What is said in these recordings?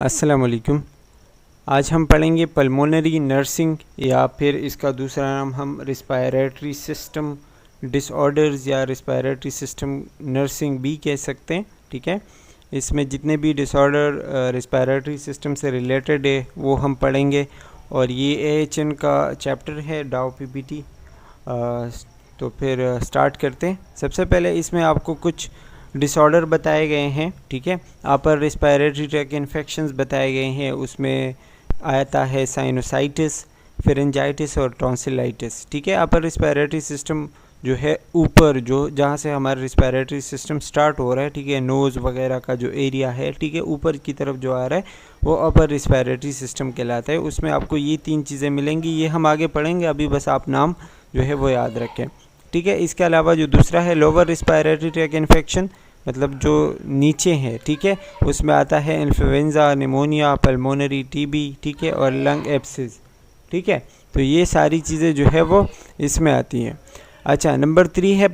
अस्सलाम वालेकुम। आज हम पढ़ेंगे पल्मोनरी नर्सिंग या फिर इसका दूसरा नाम हम रिस्पायरेटरी सिस्टम डिसऑर्डर्स या रिस्पायरेटरी सिस्टम नर्सिंग भी कह सकते हैं। ठीक है, इसमें जितने भी डिसऑर्डर रिस्पायरेटरी सिस्टम से रिलेटेड है वो हम पढ़ेंगे और ये AHN का चैप्टर है डाउ PPT। तो फिर स्टार्ट करते हैं। सबसे पहले इसमें आपको कुछ डिसऑर्डर बताए गए हैं। ठीक है, अपर रिस्पायरेटरी ट्रैक इन्फेक्शंस बताए गए हैं। उसमें आता है साइनोसाइटिस, फेरेंजाइटिस और टॉन्सिलाइटिस। ठीक है, अपर रिस्पायरेटरी सिस्टम जो है ऊपर जो जहाँ से हमारा रिस्पायरेटरी सिस्टम स्टार्ट हो रहा है, ठीक है, नोज़ वगैरह का जो एरिया है, ठीक है, ऊपर की तरफ जो आ रहा है वो अपर रिस्पायरेटरी सिस्टम कहलाता है। उसमें आपको ये 3 चीज़ें मिलेंगी, ये हम आगे पढ़ेंगे, अभी बस आप नाम जो है वो याद रखें। ठीक है, इसके अलावा जो दूसरा है लोअर रिस्पायरेटरी ट्रैक इन्फेक्शन, मतलब जो नीचे है, ठीक है, उसमें आता है इन्फ्लुएंजा, निमोनिया, पल्मोनरी TB, ठीक है, और लंग एब्सिस। ठीक है, तो ये सारी चीज़ें जो है वो इसमें आती हैं। अच्छा, नंबर 3 है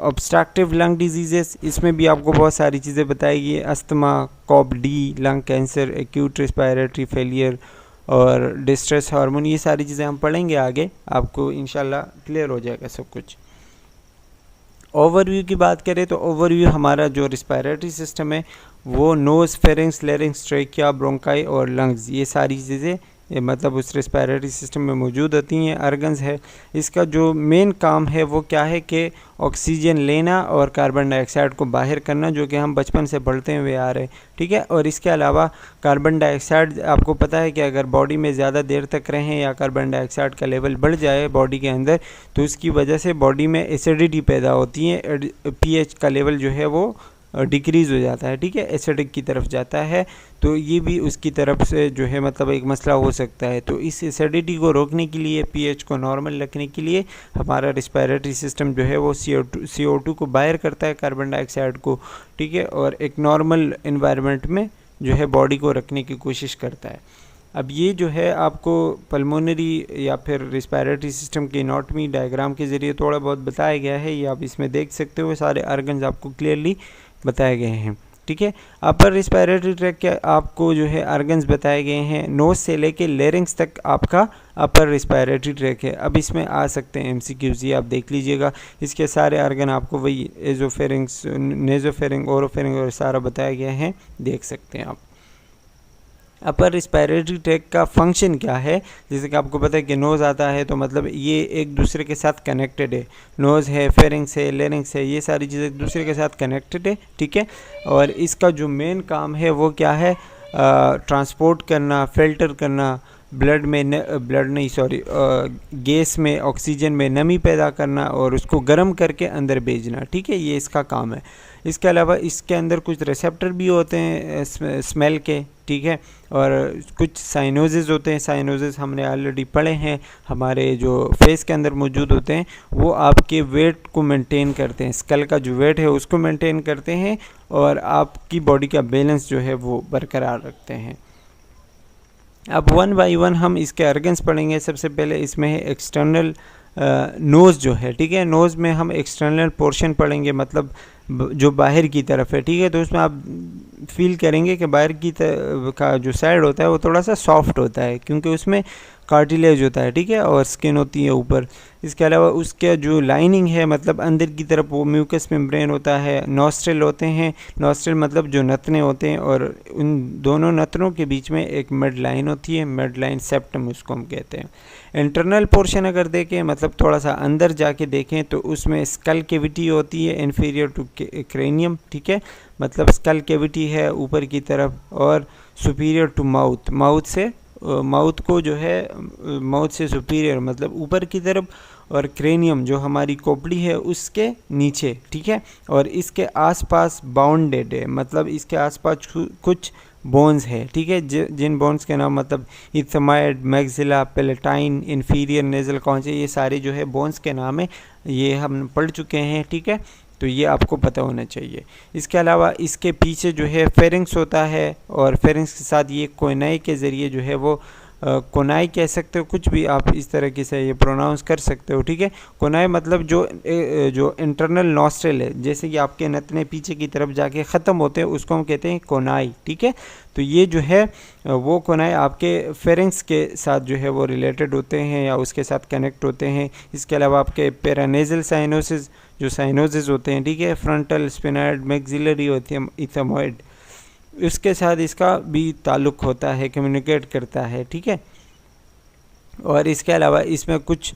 ऑब्स्ट्रक्टिव लंग डिजीज़ेस। इसमें भी आपको बहुत सारी चीज़ें बताएगी, asthma, COPD, lung cancer, acute respiratory failure और डिस्ट्रेस हार्मोन। ये सारी चीज़ें हम पढ़ेंगे आगे, आपको इंशाल्लाह क्लियर हो जाएगा सब कुछ। ओवरव्यू की बात करें तो ओवरव्यू हमारा जो रिस्पायरेटरी सिस्टम है वो nose, pharynx, larynx, trachea, bronchi और लंग्स, ये सारी चीज़ें मतलब उस रिस्पायरेटरी सिस्टम में मौजूद होती हैं। अर्गन्स है, इसका जो मेन काम है वो क्या है कि ऑक्सीजन लेना और कार्बन डाइऑक्साइड को बाहर करना, जो कि हम बचपन से पढ़ते हुए आ रहे हैं। ठीक है, और इसके अलावा कार्बन डाइऑक्साइड, आपको पता है कि अगर बॉडी में ज़्यादा देर तक रहें या कार्बन डाइऑक्साइड का लेवल बढ़ जाए बॉडी के अंदर, तो उसकी वजह से बॉडी में एसिडिटी पैदा होती है, pH का लेवल जो है वो डिक्रीज़ हो जाता है। ठीक है, एसिडिक की तरफ जाता है, तो ये भी उसकी तरफ से जो है मतलब एक मसला हो सकता है। तो इस एसिडिटी को रोकने के लिए, pH को नॉर्मल रखने के लिए हमारा रिस्पायरेटरी सिस्टम जो है वो CO2 को बाहर करता है, कार्बन डाइऑक्साइड को। ठीक है, और एक नॉर्मल इन्वायरमेंट में जो है बॉडी को रखने की कोशिश करता है। अब ये जो है आपको पल्मोनरी या फिर रिस्पायरेटरी सिस्टम की एनाटॉमी डायग्राम के ज़रिए थोड़ा बहुत बताया गया है, ये आप इसमें देख सकते हो, सारे ऑर्गन्स आपको क्लियरली बताए गए हैं। ठीक है, अपर रिस्पायरेटरी ट्रैक के आपको जो है ऑर्गन्स बताए गए हैं। नोज से लेके लेरिंग्स तक आपका अपर रिस्पायरेटरी ट्रैक है। अब इसमें आ सकते हैं MCQs, ये आप देख लीजिएगा। इसके सारे ऑर्गन आपको वही एजोफेरिंग्स, नेजोफेरिंग, ओरोफेरिंग और सारा बताया गया है, देख सकते हैं आप। अपर रिस्पायरेटरी ट्रैक का फंक्शन क्या है, जैसे कि आपको पता है कि नोज़ आता है तो मतलब ये एक दूसरे के साथ कनेक्टेड है। नोज़ है, फेरिंग्स है, लेरिंग्स है, ये सारी चीज़ें एक दूसरे के साथ कनेक्टेड है। ठीक है, और इसका जो मेन काम है वो क्या है, ट्रांसपोर्ट करना, फिल्टर करना, गैस में, ऑक्सीजन में नमी पैदा करना और उसको गर्म करके अंदर भेजना। ठीक है, ये इसका काम है। इसके अलावा इसके अंदर कुछ रिसेप्टर भी होते हैं स्मेल के। ठीक है, और कुछ साइनोजेस होते हैं। साइनोजेस हमने ऑलरेडी पढ़े हैं, हमारे जो फेस के अंदर मौजूद होते हैं, वो आपके वेट को मेंटेन करते हैं, स्कल का जो वेट है उसको मेंटेन करते हैं और आपकी बॉडी का बैलेंस जो है वो बरकरार रखते हैं। अब 1 बाई 1 हम इसके ऑर्गन्स पढ़ेंगे। सबसे पहले इसमें है एक्सटर्नल नोज़ जो है। ठीक है, नोज़ में हम एक्सटर्नल पोर्शन पढ़ेंगे, मतलब जो बाहर की तरफ है। ठीक है, तो उसमें आप फील करेंगे कि बाहर की का जो साइड होता है वो थोड़ा सा सॉफ्ट होता है, क्योंकि उसमें कार्टिलेज होता है। ठीक है, और स्किन होती है ऊपर। इसके अलावा उसके जो लाइनिंग है, मतलब अंदर की तरफ वो म्यूकस मेम्ब्रेन होता है। नॉस्ट्रिल होते हैं, नॉस्ट्रिल मतलब जो नथने होते हैं, और उन दोनों नथनों के बीच में एक मिड लाइन होती है, मिड लाइन सेप्टम उसको हम कहते हैं। इंटरनल पोर्शन अगर देखें, मतलब थोड़ा सा अंदर जाके देखें, तो उसमें स्कल कैविटी होती है इन्फीरियर टू क्रेनियम। ठीक है, मतलब स्कल कैविटी है ऊपर की तरफ, और सुपीरियर टू माउथ, माउथ को जो है माउथ से सुपीरियर मतलब ऊपर की तरफ, और क्रेनियम जो हमारी खोपड़ी है उसके नीचे। ठीक है, और इसके आसपास बाउंडेड है, मतलब इसके आसपास कुछ बोन्स है। ठीक है, जिन बोन्स के नाम मतलब इथमाइड, मैक्सिला, पेलेटाइन, इन्फीरियर नेजल कॉन्चे, ये सारे जो है बोन्स के नाम है, ये हम पढ़ चुके हैं। ठीक है, तो ये आपको पता होना चाहिए। इसके अलावा इसके पीछे जो है फेरिंग्स होता है, और फेरिंग्स के साथ ये कोनाई के ज़रिए जो है वो कोनाई कह सकते हो, कुछ भी आप इस तरीके से ये प्रोनाउंस कर सकते हो, ठीक है। कोनाई मतलब जो इंटरनल नॉस्ट्रल है, जैसे कि आपके नथने पीछे की तरफ जाके ख़त्म होते हैं, उसको हम कहते हैं कोनाई, ठीक है। तो ये जो है वो कोनाई आपके फेरिंग्स के साथ जो है वो रिलेटेड होते हैं या उसके साथ कनेक्ट होते हैं। इसके अलावा आपके पैरानेजल साइनोसिस जो साइनोसिस होते हैं, ठीक है, फ्रंटल, स्पिनाइड, मैक्सिलरी और इथेमॉइड, उसके साथ इसका भी ताल्लुक़ होता है, कम्युनिकेट करता है, ठीक है। और इसके अलावा इसमें कुछ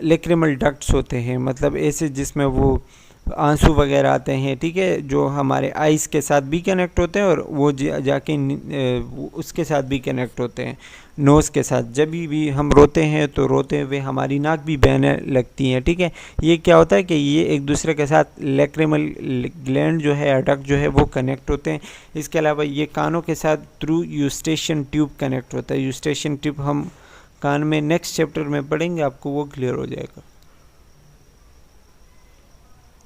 लेक्रिमल डक्ट्स होते हैं, मतलब ऐसे जिसमें वो आंसू वगैरह आते हैं, ठीक है, जो हमारे आइज़ के साथ भी कनेक्ट होते हैं और वो जाके उसके साथ भी कनेक्ट होते हैं, नोज़ के साथ। जब भी हम रोते हैं तो रोते हुए हमारी नाक भी बहने लगती है, ठीक है। ये क्या होता है कि ये एक दूसरे के साथ लेक्रिमल ग्लैंड जो है, डक्ट जो है वो कनेक्ट होते हैं। इसके अलावा ये कानों के साथ थ्रू यूस्टेशन ट्यूब कनेक्ट होता है। यूस्टेशन ट्यूब हम कान में नेक्स्ट चैप्टर में पढ़ेंगे, आपको वो क्लियर हो जाएगा।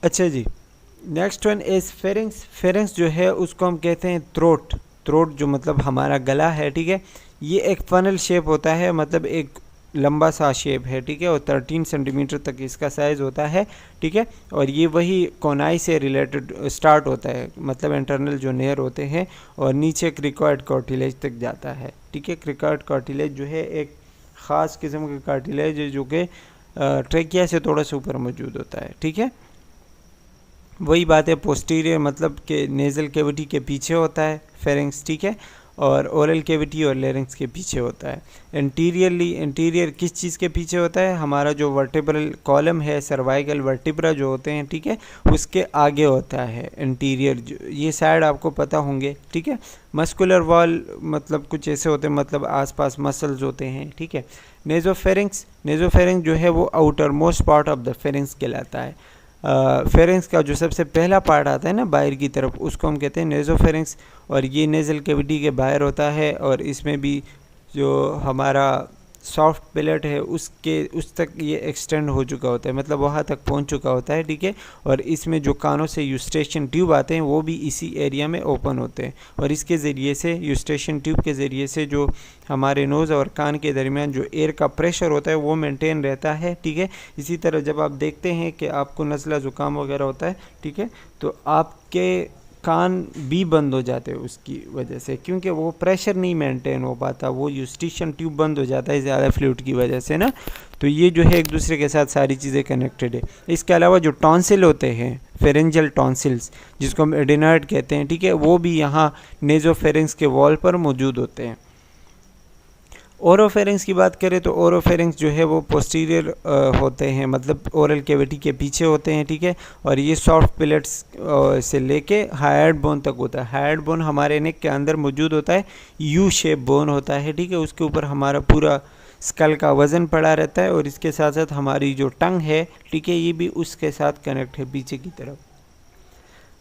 अच्छा जी, next one is pharynx. Pharynx जो है उसको हम कहते हैं थ्रोट। थ्रोट जो मतलब हमारा गला है, ठीक है, ये एक फनल शेप होता है, मतलब एक लंबा सा शेप है, ठीक है, और 13 सेंटीमीटर तक इसका साइज़ होता है, ठीक है। और ये वही कोनाई से रिलेटेड स्टार्ट होता है, मतलब इंटरनल जो नेयर होते हैं, और नीचे क्रिकॉइड कार्टिलेज तक जाता है, ठीक है। क्रिकॉइड कार्टिलेज जो है एक ख़ास किस्म का कार्टिलेज है जो कि ट्रेकिया से थोड़ा सा ऊपर मौजूद होता है, ठीक है। वही बात है, पोस्टीरियर मतलब कि नेज़ल कैविटी के पीछे होता है फेरिंग्स, ठीक है, और ओरल कैविटी और लेरिंग्स के पीछे होता है। इंटीरियर किस चीज़ के पीछे होता है? हमारा जो वर्टिब्रल कॉलम है, सर्वाइकल वर्टिब्रा जो होते हैं, ठीक है, उसके आगे होता है इंटीरियर। ये साइड आपको पता होंगे, ठीक है। मस्कुलर वॉल मतलब कुछ ऐसे होते हैं, मतलब आसपास मसल्स होते हैं, ठीक है। नेज़ोफेरिंग्स जो है वो outer most part of the pharynx कहलाता है। फेरिंग्स का जो सबसे पहला पार्ट आता है ना बाहर की तरफ, उसको हम कहते हैं नेज़ोफेरिंग्स, और ये नेज़ल कैविटी के बाहर होता है, और इसमें भी जो हमारा सॉफ्ट पैलेट है उस तक ये एक्सटेंड हो चुका होता है, मतलब वहाँ तक पहुँच चुका होता है, ठीक है। और इसमें जो कानों से यूस्टेशन ट्यूब आते हैं वो भी इसी एरिया में ओपन होते हैं, और इसके ज़रिए से यूस्टेशन ट्यूब के ज़रिए से जो हमारे नोज़ और कान के दरमियान जो एयर का प्रेशर होता है वो मेंटेन रहता है, ठीक है। इसी तरह जब आप देखते हैं कि आपको नज़ला ज़ुकाम वगैरह होता है, ठीक है, तो आपके कान भी बंद हो जाते हैं उसकी वजह से, क्योंकि वो प्रेशर नहीं मेंटेन हो पाता, वो यूस्टेशन ट्यूब बंद हो जाता है ज़्यादा फ्लूइड की वजह से ना। तो ये जो है एक दूसरे के साथ सारी चीज़ें कनेक्टेड है। इसके अलावा जो टॉन्सिल होते हैं, फेरेंजियल टॉन्सिल्स जिसको हम एडिनॉइड कहते हैं, ठीक है, वो भी यहाँ नेज़ोफेरिंग्स के वॉल पर मौजूद होते हैं। ओरोफेरिंग्स की बात करें तो ओरोफेरिंग्स जो है वो पोस्टीरियर होते हैं, मतलब ओरल कैविटी के पीछे होते हैं, ठीक है। और ये सॉफ्ट पैलेट्स से लेके हायर्ड बोन तक होता है। हायर्ड बोन हमारे नेक के अंदर मौजूद होता है, यू शेप बोन होता है, ठीक है। उसके ऊपर हमारा पूरा स्कल का वज़न पड़ा रहता है, और इसके साथ साथ हमारी जो टंग है, ठीक है, ये भी उसके साथ कनेक्ट है पीछे की तरफ।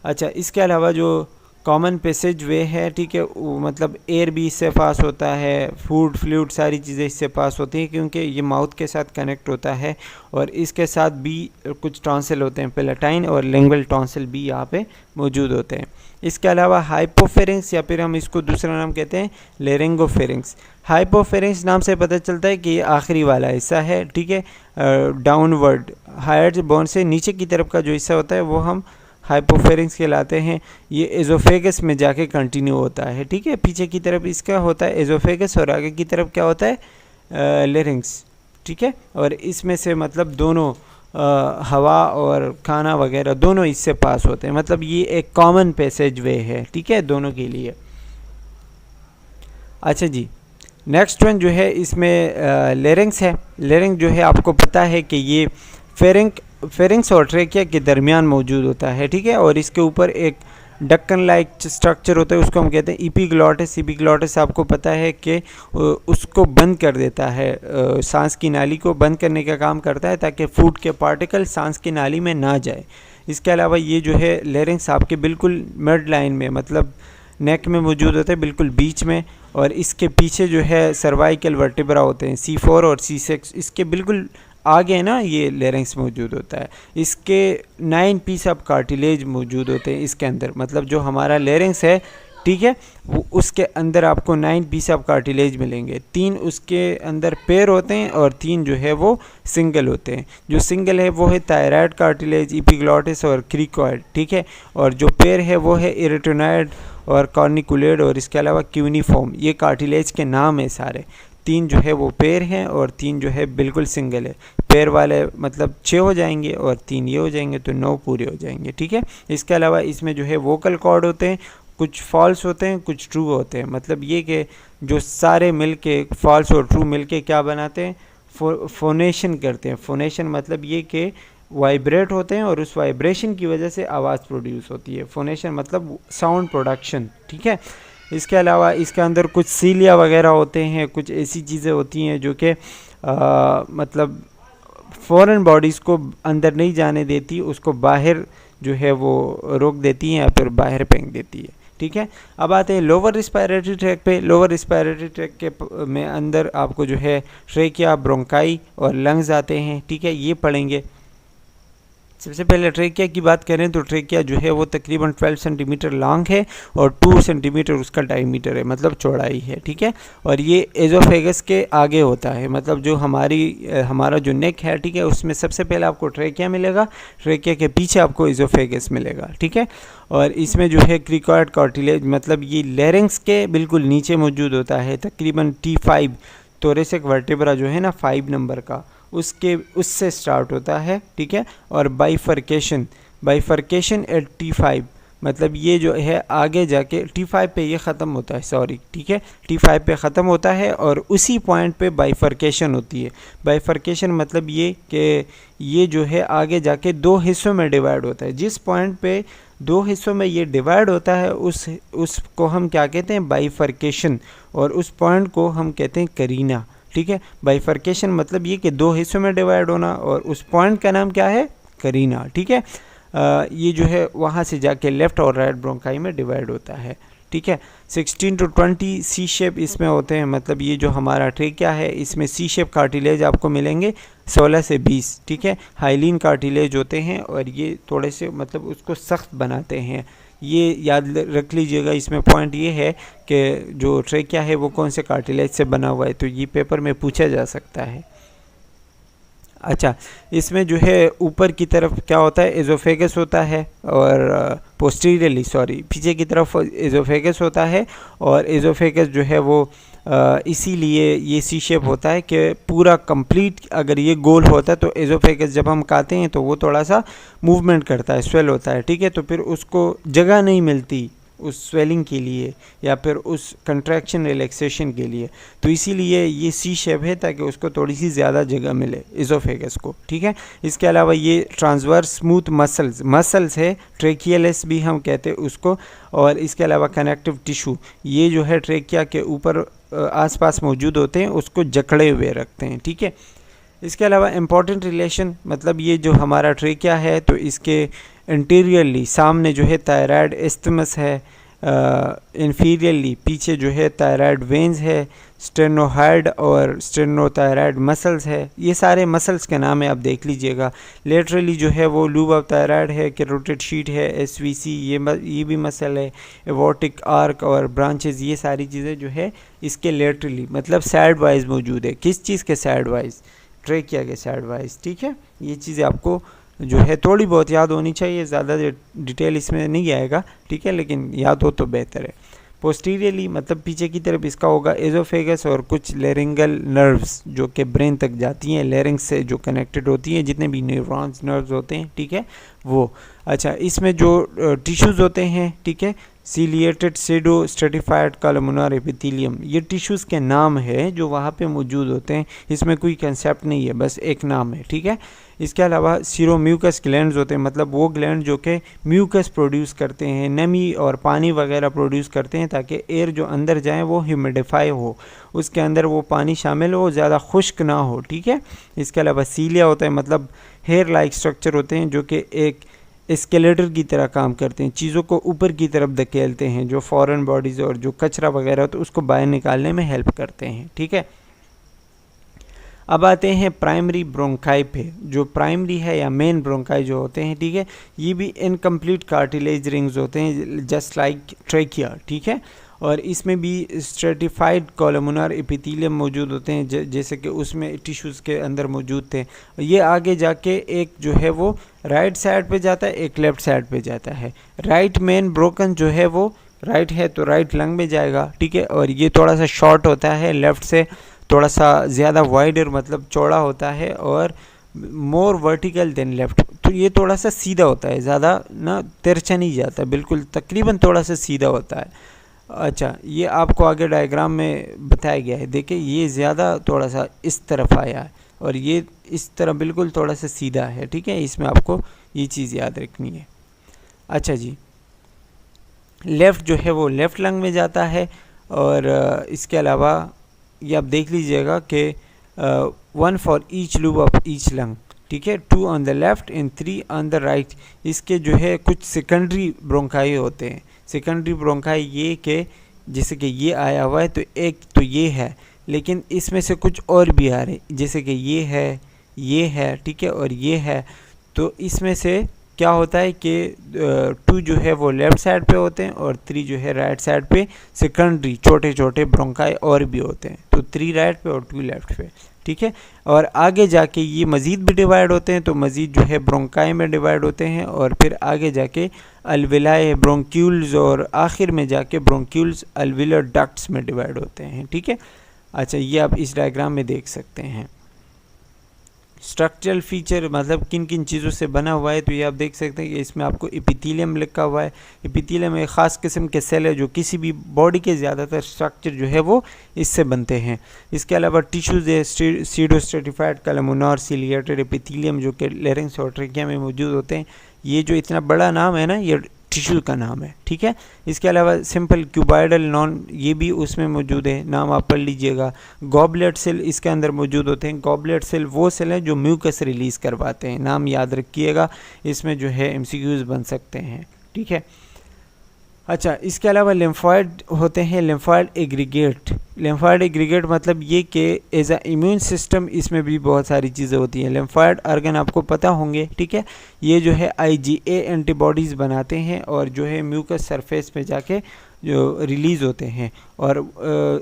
अच्छा, इसके अलावा जो कॉमन पैसेज वे है, ठीक है, मतलब एयर भी इससे पास होता है, फूड फ्लूइड सारी चीज़ें इससे पास होती हैं, क्योंकि ये माउथ के साथ कनेक्ट होता है। और इसके साथ भी कुछ टॉन्सिल होते हैं, पैलेटाइन और लिंगुअल टॉन्सिल भी यहाँ पे मौजूद होते हैं। इसके अलावा हाइपोफेरिंग्स, या फिर हम इसको दूसरा नाम कहते हैं लेरिंगोफेरिंग्स। हाइपोफेरिंग्स नाम से पता चलता है कि ये आखिरी वाला हिस्सा है, ठीक है, डाउनवर्ड हायर बोन से नीचे की तरफ का जो हिस्सा होता है वो हम हाइपोफेरिंग्स कहलाते हैं। ये एजोफेगस में जाके कंटिन्यू होता है, ठीक है, पीछे की तरफ इसका होता है एजोफेगस, और आगे की तरफ क्या होता है लेरिंग्स, ठीक है। और इसमें से मतलब दोनों हवा और खाना वगैरह दोनों इससे पास होते हैं, मतलब ये एक कॉमन पैसेज वे है, ठीक है, दोनों के लिए। अच्छा जी, नेक्स्ट वन जो है इसमें लेरिंग्स है। लेरिंग जो है आपको पता है कि ये फेरिंग्स और ट्रेकिया के दरमियान मौजूद होता है, ठीक है, और इसके ऊपर एक ढक्कन लाइक स्ट्रक्चर होता है, उसको हम कहते हैं एपिग्लॉटिस। एपिग्लॉटिस आपको पता है कि उसको बंद कर देता है, सांस की नाली को बंद करने का काम करता है, ताकि फूड के पार्टिकल सांस की नाली में ना जाए। इसके अलावा ये जो है लेरिंग्स आपके बिल्कुल मिड लाइन में, मतलब नेक में मौजूद होता है, बिल्कुल बीच में, और इसके पीछे जो है सर्वाइकल वर्टिब्रा होते हैं, C4 और C6, इसके बिल्कुल आगे ना ये लेरिंग्स मौजूद होता है। इसके 9 पीस ऑफ कार्टिलेज मौजूद होते हैं इसके अंदर, मतलब जो हमारा लेरिंग्स है ठीक है। उसके अंदर आपको 9 पीस ऑफ कार्टिलेज मिलेंगे, 3 उसके अंदर पेयर होते हैं और 3 जो है वो सिंगल होते हैं। जो सिंगल है वो है थायराइड कार्टिलेज, एपिग्लॉटिस और क्रिकॉइड, ठीक है। और जो पेयर है वो है एरिटेनॉइड और कॉर्निकुलेट और इसके अलावा क्यूनिफॉर्म। ये कार्टिलेज के नाम है सारे। 3 जो है वो पेयर हैं और 3 जो है बिल्कुल सिंगल है। पेयर वाले मतलब 6 हो जाएंगे और 3 ये हो जाएंगे तो 9 पूरे हो जाएंगे, ठीक है। इसके अलावा इसमें जो है वोकल कॉर्ड होते हैं, कुछ फॉल्स होते हैं कुछ ट्रू होते हैं। मतलब ये कि जो सारे मिलके फॉल्स और ट्रू मिलके क्या बनाते हैं, फोनेशन करते हैं। फोनेशन मतलब ये कि वाइब्रेट होते हैं और उस वाइब्रेशन की वजह से आवाज़ प्रोड्यूस होती है। फोनेशन मतलब साउंड प्रोडक्शन, ठीक है। इसके अलावा इसके अंदर कुछ सीलिया वगैरह होते हैं, कुछ ऐसी चीज़ें होती हैं जो कि मतलब फॉरेन बॉडीज़ को अंदर नहीं जाने देती, उसको बाहर जो है वो रोक देती हैं या फिर बाहर फेंक देती है, ठीक है। अब आते हैं लोअर रिस्पायरेटरी ट्रैक पे। लोअर रिस्पायरेटरी ट्रैक के में अंदर आपको जो है ट्रेकिया, ब्रोंकाई और लंग्स आते हैं, ठीक है। ये पढ़ेंगे। सबसे पहले ट्रेकिया की बात करें तो ट्रेकिया जो है वो तकरीबन 12 सेंटीमीटर लॉन्ग है और 2 सेंटीमीटर उसका डायमीटर है, मतलब चौड़ाई है, ठीक है। और ये एजोफेगस के आगे होता है, मतलब जो हमारा जो नेक है, ठीक है, उसमें सबसे पहले आपको ट्रेकिया मिलेगा, ट्रेकिया के पीछे आपको एजोफेगस मिलेगा, ठीक है। और इसमें जो है क्रिकॉइड कार्टिलेज मतलब ये लैरिंक्स के बिल्कुल नीचे मौजूद होता है, तकरीबन T5 थोरेसिक वर्टेब्रा जो है ना 5 नंबर का, उससे स्टार्ट होता है, ठीक है। और बाइफर्केशन एट T5 मतलब ये जो है आगे जाके T5 पे ये ख़त्म होता है, सॉरी, ठीक है, T5 पे ख़त्म होता है और उसी पॉइंट पे बाइफर्केशन होती है। बाइफर्केशन मतलब ये कि ये जो है आगे जाके 2 हिस्सों में डिवाइड होता है। जिस पॉइंट पे 2 हिस्सों में ये डिवाइड होता है उसको हम क्या कहते हैं, बाइफर्केशन, और उस पॉइंट को हम कहते हैं करीना, ठीक है। बाइफर्केशन मतलब ये कि 2 हिस्सों में डिवाइड होना और उस पॉइंट का नाम क्या है, करीना, ठीक है। ये जो है वहाँ से जाके लेफ़्ट और राइट ब्रोंकाई में डिवाइड होता है, ठीक है। 16 to 20 सी शेप इसमें होते हैं, मतलब ये जो हमारा ट्रेकिया है इसमें सी शेप कार्टिलेज आपको मिलेंगे 16 से 20, ठीक है। हाइलिन कार्टिलेज होते हैं और ये थोड़े से मतलब उसको सख्त बनाते हैं। ये याद रख लीजिएगा। इसमें पॉइंट ये है कि जो ट्रेकिया है वो कौन से कार्टिलेज से बना हुआ है, तो ये पेपर में पूछा जा सकता है। अच्छा, इसमें जो है ऊपर की तरफ क्या होता है, एजोफेगस होता है और पोस्टीरियरली पीछे की तरफ एजोफेगस होता है और एजोफेगस जो है वो इसीलिए ये सी शेप होता है कि पूरा कंप्लीट अगर ये गोल होता है तो एजोफेगस जब हम खाते हैं तो वो थोड़ा सा मूवमेंट करता है, स्वेल होता है, ठीक है। तो फिर उसको जगह नहीं मिलती उस स्वेलिंग के लिए या फिर उस कंट्रैक्शन रिलैक्सेशन के लिए, तो इसीलिए ये सी शेप है ताकि उसको थोड़ी सी ज़्यादा जगह मिले एजोफेगस को, ठीक है। इसके अलावा ये ट्रांसवर्स स्मूथ मसल्स है, ट्रेकियलिस भी हम कहते हैं उसको। और इसके अलावा कनेक्टिव टिश्यू ये जो है ट्रेकिया के ऊपर आसपास मौजूद होते हैं, उसको जकड़े हुए रखते हैं, ठीक है। इसके अलावा इम्पॉर्टेंट रिलेशन मतलब ये जो हमारा ट्रेकिया है तो इसके इंटीरियरली सामने जो है थायराइड एस्थमस है, इंफीरियरली पीछे जो है थायराइड वेन्स है, स्टेनोहाइड और स्टेनोथायराइड मसल्स है। ये सारे मसल्स के नाम है, आप देख लीजिएगा। लेटरली जो है वो लूब ऑफ थायराइड है, कैरोटिड शीट है, SVC ये भी मसल है, एवोटिक आर्क और ब्रांचेस, ये सारी चीज़ें जो है इसके लेटरली मतलब साइड वाइज मौजूद है। किस चीज़ के साइड वाइज, ट्रेकिया के साइड वाइज, ठीक है। ये चीज़ें आपको जो है थोड़ी बहुत याद होनी चाहिए, ज़्यादा डिटेल इसमें नहीं आएगा, ठीक है, लेकिन याद हो तो बेहतर है। पोस्टीरियरली मतलब पीछे की तरफ इसका होगा एजोफेगस और कुछ लेरिंगल नर्व्स जो कि ब्रेन तक जाती हैं, लेरिंग्स से जो कनेक्टेड होती हैं, जितने भी न्यूरॉन्स नर्व्स होते हैं, ठीक है वो। अच्छा, इसमें जो टिश्यूज़ होते हैं, ठीक है, सीलिएटेड सीडो स्ट्रेटिफाइड कॉलमुनर एपिथेलियम, ये टिश्यूज़ के नाम है जो वहाँ पे मौजूद होते हैं। इसमें कोई कंसेप्ट नहीं है, बस एक नाम है, ठीक है। इसके अलावा सीरोम्यूकस ग्लैंड्स होते हैं, मतलब वो ग्लैंड जो कि म्यूकस प्रोड्यूस करते हैं, नमी और पानी वगैरह प्रोड्यूस करते हैं ताकि एयर जो अंदर जाए वो ह्यूमिडिफाई हो, उसके अंदर वो पानी शामिल हो, ज़्यादा खुश्क ना हो, ठीक है। इसके अलावा सीलिया होता है, मतलब हेयर लाइक स्ट्रक्चर होते हैं जो कि एक एस्केलेटर की तरह काम करते हैं, चीज़ों को ऊपर की तरफ धकेलते हैं, जो फॉरेन बॉडीज़ और जो कचरा वगैरह होता है उसको बाहर निकालने में हेल्प करते हैं, ठीक है। अब आते हैं प्राइमरी ब्रोंकाई पे। जो प्राइमरी है या मेन ब्रोंकाई जो होते हैं, ठीक है, ये भी इनकम्प्लीट कार्टिलेज रिंग्स होते हैं जस्ट लाइक ट्रेकिया, ठीक है, और इसमें भी स्ट्रेटिफाइड कॉलमुनर एपिथेलियम मौजूद होते हैं जैसे कि उसमें टिश्यूज़ के अंदर मौजूद थे। ये आगे जाके एक जो है वो राइट साइड पे जाता है, एक लेफ़्ट साइड पे जाता है। राइट मेन ब्रोकन जो है वो राइट है तो राइट लंग में जाएगा, ठीक है, और ये थोड़ा सा शॉर्ट होता है, लेफ़्ट से थोड़ा सा ज़्यादा वाइडर मतलब चौड़ा होता है और मोर वर्टिकल देन लेफ़्ट। तो ये थोड़ा सा सीधा होता है, ज़्यादा ना तिरछा नहीं जाता, बिल्कुल तकरीबन थोड़ा सा सीधा होता है। अच्छा, ये आपको आगे डायग्राम में बताया गया है, देखिए ये ज़्यादा थोड़ा सा इस तरफ आया है और ये इस तरह बिल्कुल थोड़ा सा सीधा है, ठीक है, इसमें आपको ये चीज़ याद रखनी है। अच्छा जी, लेफ़्ट जो है वो लेफ़्ट लंग में जाता है और इसके अलावा ये आप देख लीजिएगा कि 1 for each loop of each lung, ठीक है, 2 on the left and 3 on the right. इसके जो है कुछ सेकेंडरी ब्रोंकाई होते हैं। सेकेंडरी ब्रोंकाई ये कि जैसे कि ये आया हुआ है तो एक तो ये है, लेकिन इसमें से कुछ और भी आ रहे जैसे कि ये है, ठीक है, और ये है। तो इसमें से क्या होता है कि 2 जो है वो लेफ़्ट साइड पे होते हैं और 3 जो है राइट साइड पे सेकेंडरी छोटे छोटे ब्रोंकाई और भी होते हैं। तो 3 राइट पे और 2 लेफ़्ट पे, ठीक है, और आगे जाके ये मज़ीद भी डिवाइड होते हैं, तो मज़ीद जो है ब्रोंकाई में डिवाइड होते हैं और फिर आगे जाके अल्विलाई, ब्रोंक्यूल्स और आखिर में जाके ब्रोंक्यूल्स अल्विलर डक्ट्स में डिवाइड होते हैं, ठीक है। अच्छा, ये आप इस डायग्राम में देख सकते हैं। स्ट्रक्चरल फीचर मतलब किन किन चीज़ों से बना हुआ है, तो ये आप देख सकते हैं कि इसमें आपको एपिथेलियम लिखा हुआ है। एपिथेलियम एक ख़ास किस्म के सेल है जो किसी भी बॉडी के ज़्यादातर स्ट्रक्चर जो है वो इससे बनते हैं। इसके अलावा टिश्यूज़ है, सीडोस्ट्रेटिफाइड कॉलमुनर सिलिएटेड एपिथेलियम जो कि लेरिंक्स और ट्रेकिया में मौजूद होते हैं। ये जो इतना बड़ा नाम है ना, ये टिश्यू का नाम है, ठीक है। इसके अलावा सिंपल क्यूबाइडल नॉन ये भी उसमें मौजूद है, नाम आप पढ़ लीजिएगा। गॉबलेट सेल इसके अंदर मौजूद होते हैं। गॉबलेट सेल वो सेल हैं जो म्यूकस रिलीज़ करवाते हैं, नाम याद रखिएगा, इसमें जो है MCQs बन सकते हैं, ठीक है। अच्छा, इसके अलावा लिम्फॉइड होते हैं, लिम्फॉइड एग्रीगेट। लिम्फॉइड एग्रीगेट मतलब ये कि एज अ इम्यून सिस्टम इसमें भी बहुत सारी चीज़ें होती हैं। लिम्फॉइड ऑर्गन आपको पता होंगे, ठीक है, ये जो है IgA एंटीबॉडीज़ बनाते हैं और जो है म्यूकस सरफेस पे जाके जो रिलीज़ होते हैं और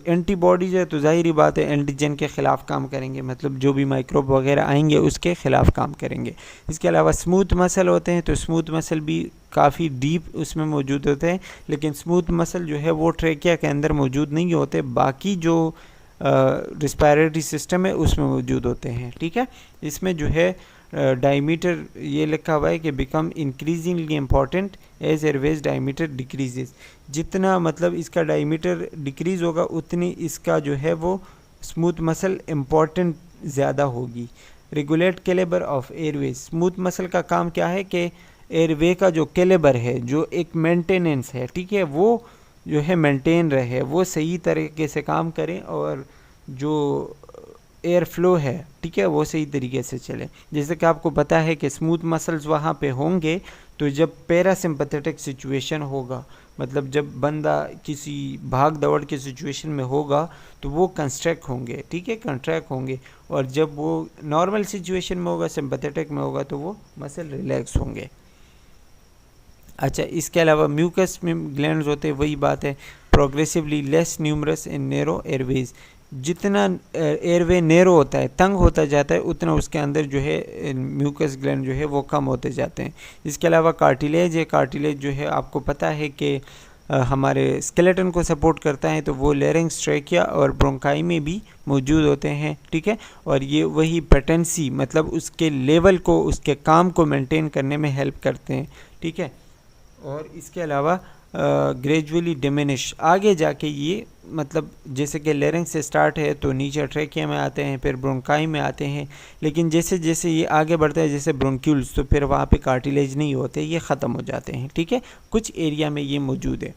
एंटीबॉडीज़ है तो ज़ाहिरी बात है एंटीजन के ख़िलाफ़ काम करेंगे, मतलब जो भी माइक्रोब वगैरह आएंगे उसके ख़िलाफ़ काम करेंगे। इसके अलावा स्मूथ मसल होते हैं, तो स्मूथ मसल भी काफ़ी डीप उसमें मौजूद होते हैं, लेकिन स्मूथ मसल जो है वो ट्रेकिया के अंदर मौजूद नहीं होते, बाकी जो रिस्पायरेटरी सिस्टम है उसमें मौजूद होते हैं, ठीक है। इसमें जो है डायमीटर ये लिखा हुआ है कि become increasingly important as airways diameter decreases. जितना मतलब इसका डायमीटर डिक्रीज़ होगा उतनी इसका जो है वो स्मूथ मसल इम्पॉर्टेंट ज़्यादा होगी। Regulate calibre of airways. Smooth muscle का काम क्या है कि एयरवे का जो कैलिबर है, जो एक मेंटेनेंस है, ठीक है, वो जो है मेंटेन रहे, वो सही तरीके से काम करें और जो एयर फ्लो है, ठीक है, वो सही तरीके से चले। जैसे कि आपको पता है कि स्मूथ मसल्स वहाँ पे होंगे तो जब पैरासिम्पैथेटिक सिचुएशन होगा, मतलब जब बंदा किसी भाग दौड़ के सिचुएशन में होगा तो वो कंस्ट्रैक्ट होंगे, ठीक है, कंट्रैक्ट होंगे, और जब वो नॉर्मल सिचुएशन में होगा, सिम्पैथेटिक में होगा, तो वो मसल रिलैक्स होंगे। अच्छा, इसके अलावा म्यूकस में ग्लैंड्स होते हैं, वही बात है, प्रोग्रेसिवली लेस न्यूमरस इन नैरो एयरवेज। जितना एयरवे नैरो होता है, तंग होता जाता है, उतना उसके अंदर जो है म्यूकस ग्लैंड जो है वो कम होते जाते हैं। इसके अलावा कार्टिलेज है, कार्टिलेज जो है आपको पता है कि हमारे स्केलेटन को सपोर्ट करता है, तो वो लेरिंक्स, ट्रेकिया और ब्रोंकाई में भी मौजूद होते हैं, ठीक है, और ये वही पेटेंसी मतलब उसके लेवल को, उसके काम को मेंटेन करने में हेल्प करते हैं, ठीक है। और इसके अलावा ग्रेजुअली डिमिनिश, आगे जाके ये मतलब जैसे कि लेरिंक्स से स्टार्ट है तो नीचे ट्रेकिया में आते हैं, फिर ब्रोंकाई में आते हैं, लेकिन जैसे जैसे ये आगे बढ़ता है जैसे ब्रोंक्यूल्स, तो फिर वहाँ पे कार्टिलेज नहीं होते, ये ख़त्म हो जाते हैं, ठीक है, कुछ एरिया में ये मौजूद है।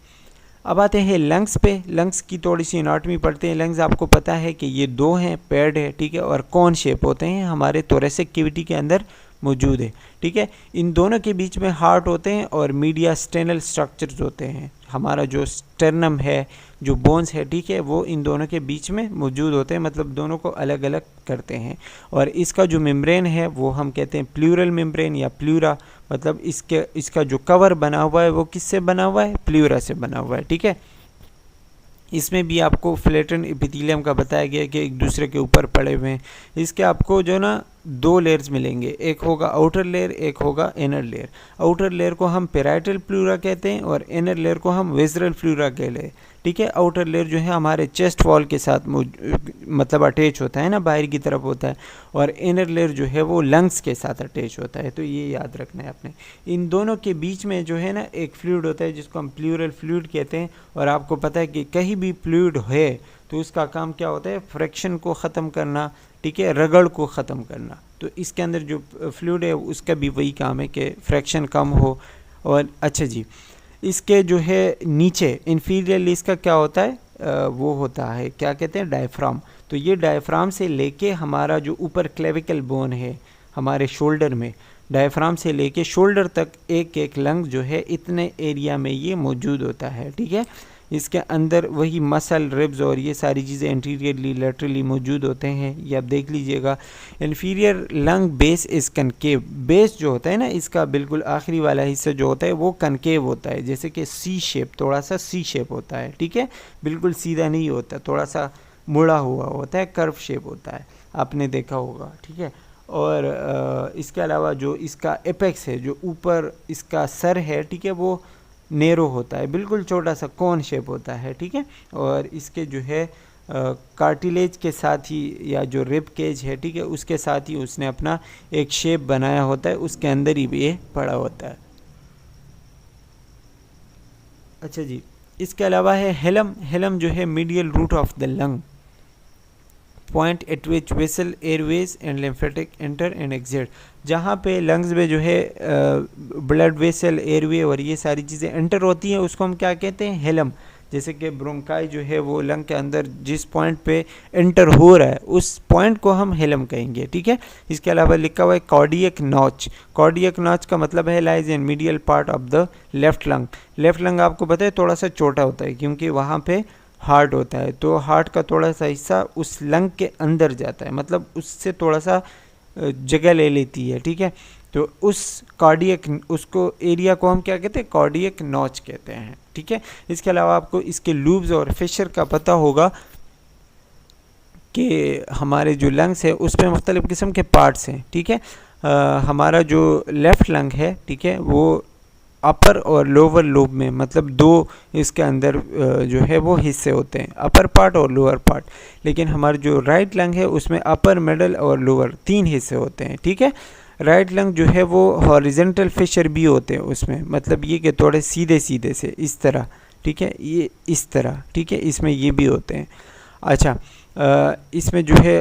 अब आते हैं लंग्स पे। लंग्स की थोड़ी सी एनाटॉमी पढ़ते हैं। लंग्स आपको पता है कि ये 2 हैं, पेड है, ठीक है, और कौन शेप होते हैं, हमारे थोरेसिक कैविटी के अंदर मौजूद है, ठीक है। इन दोनों के बीच में हार्ट होते हैं और मीडिया स्टेनल स्ट्रक्चर्स होते हैं, हमारा जो स्टर्नम है, जो बोन्स है, ठीक है, वो इन दोनों के बीच में मौजूद होते हैं, मतलब दोनों को अलग अलग करते हैं। और इसका जो मेम्ब्रेन है वो हम कहते हैं प्लूरल मेम्ब्रेन या प्लूरा, मतलब इसका जो कवर बना हुआ है वो किससे बना हुआ है, प्लूरा से बना हुआ है, ठीक है। इसमें भी आपको फ्लैटन एपिथेलियम का बताया गया कि एक दूसरे के ऊपर पड़े हुए हैं। इसके आपको जो ना 2 लेयर्स मिलेंगे, एक होगा आउटर लेयर, एक होगा इनर लेयर। आउटर लेयर को हम पेराइटल प्लूरा कहते हैं और इनर लेयर को हम विसरल प्लूरा कहते हैं, ठीक है। आउटर लेयर जो है हमारे चेस्ट वॉल के साथ मतलब अटैच होता है ना, बाहर की तरफ होता है, और इनर लेयर जो है वो लंग्स के साथ अटैच होता है। तो ये याद रखना है आपने। इन दोनों के बीच में जो है ना एक फ्लूइड होता है जिसको हम प्लूरल फ्लूइड कहते हैं। और आपको पता है कि कहीं भी फ्लूइड है तो उसका काम क्या होता है, फ्रिक्शन को ख़त्म करना, ठीक है, रगड़ को ख़त्म करना। तो इसके अंदर जो फ्लूइड है उसका भी वही काम है कि फ्रिक्शन कम हो। और अच्छा जी, इसके जो है नीचे इन्फीरियर इसका क्या होता है, वो होता है क्या कहते हैं, डायफ्राम। तो ये डायफ्राम से लेके हमारा जो ऊपर क्लेविकल बोन है हमारे शोल्डर में, डायफ्राम से लेके शोल्डर तक एक एक लंग जो है इतने एरिया में ये मौजूद होता है, ठीक है। इसके अंदर वही मसल, रिब्स और ये सारी चीज़ें एंटीरियरली लेटरली मौजूद होते हैं, ये आप देख लीजिएगा। इन्फीरियर लंग बेस इस कनकेव, बेस जो होता है ना इसका बिल्कुल आखिरी वाला हिस्सा जो होता है वो कनकेव होता है, जैसे कि सी शेप, थोड़ा सा सी शेप होता है, ठीक है, बिल्कुल सीधा नहीं होता, थोड़ा सा मुड़ा हुआ होता है, कर्व शेप होता है, आपने देखा होगा, ठीक है। और इसके अलावा जो इसका एपेक्स है, जो ऊपर इसका सर है, ठीक है, वो नेरो होता है, बिल्कुल छोटा सा कॉन शेप होता है, ठीक है। और इसके जो है कार्टिलेज के साथ ही या जो रिब केज है, ठीक है, उसके साथ ही उसने अपना एक शेप बनाया होता है, उसके अंदर ही ये पड़ा होता है। अच्छा जी, इसके अलावा है हेलम। हेलम जो है medial root of the lung, point at which vessel, airways and lymphatic enter and exit. जहाँ पे लंग्स में जो है ब्लड वेसल, एयरवे और ये सारी चीज़ें एंटर होती हैं उसको हम क्या कहते हैं, हेलम। जैसे कि ब्रोंकाई जो है वो लंग के अंदर जिस पॉइंट पे एंटर हो रहा है उस पॉइंट को हम हेलम कहेंगे, ठीक है। इसके अलावा लिखा हुआ है कार्डियक नॉच। कार्डियक नॉच का मतलब है lies in medial part of the left lung. Left lung आपको पता है थोड़ा सा छोटा होता है क्योंकि वहाँ पे हार्ट होता है, तो हार्ट का थोड़ा सा हिस्सा उस लंग के अंदर जाता है, मतलब उससे थोड़ा सा जगह ले लेती है, ठीक है। तो उस कार्डियक, उसको एरिया को हम क्या कहते हैं, कार्डियक नॉच कहते हैं, ठीक है। इसके अलावा आपको इसके लूब्स और फिशर का पता होगा कि हमारे जो लंग्स है उसमें मुख्तलिफ़ किस्म के पार्ट्स हैं, ठीक है। हमारा जो लेफ़्ट लंग है, ठीक है, वो अपर और लोअर लोब में, मतलब 2 इसके अंदर जो है वो हिस्से होते हैं, अपर पार्ट और लोअर पार्ट। लेकिन हमारा जो राइट लंग है उसमें अपर, मिडल और लोअर 3 हिस्से होते हैं, ठीक है। राइट लंग जो है वो हॉरिजेंटल फिशर भी होते हैं उसमें, मतलब ये कि थोड़े सीधे सीधे से इस तरह, ठीक है, ये इस तरह, ठीक है, इसमें ये भी होते हैं। अच्छा, इसमें जो है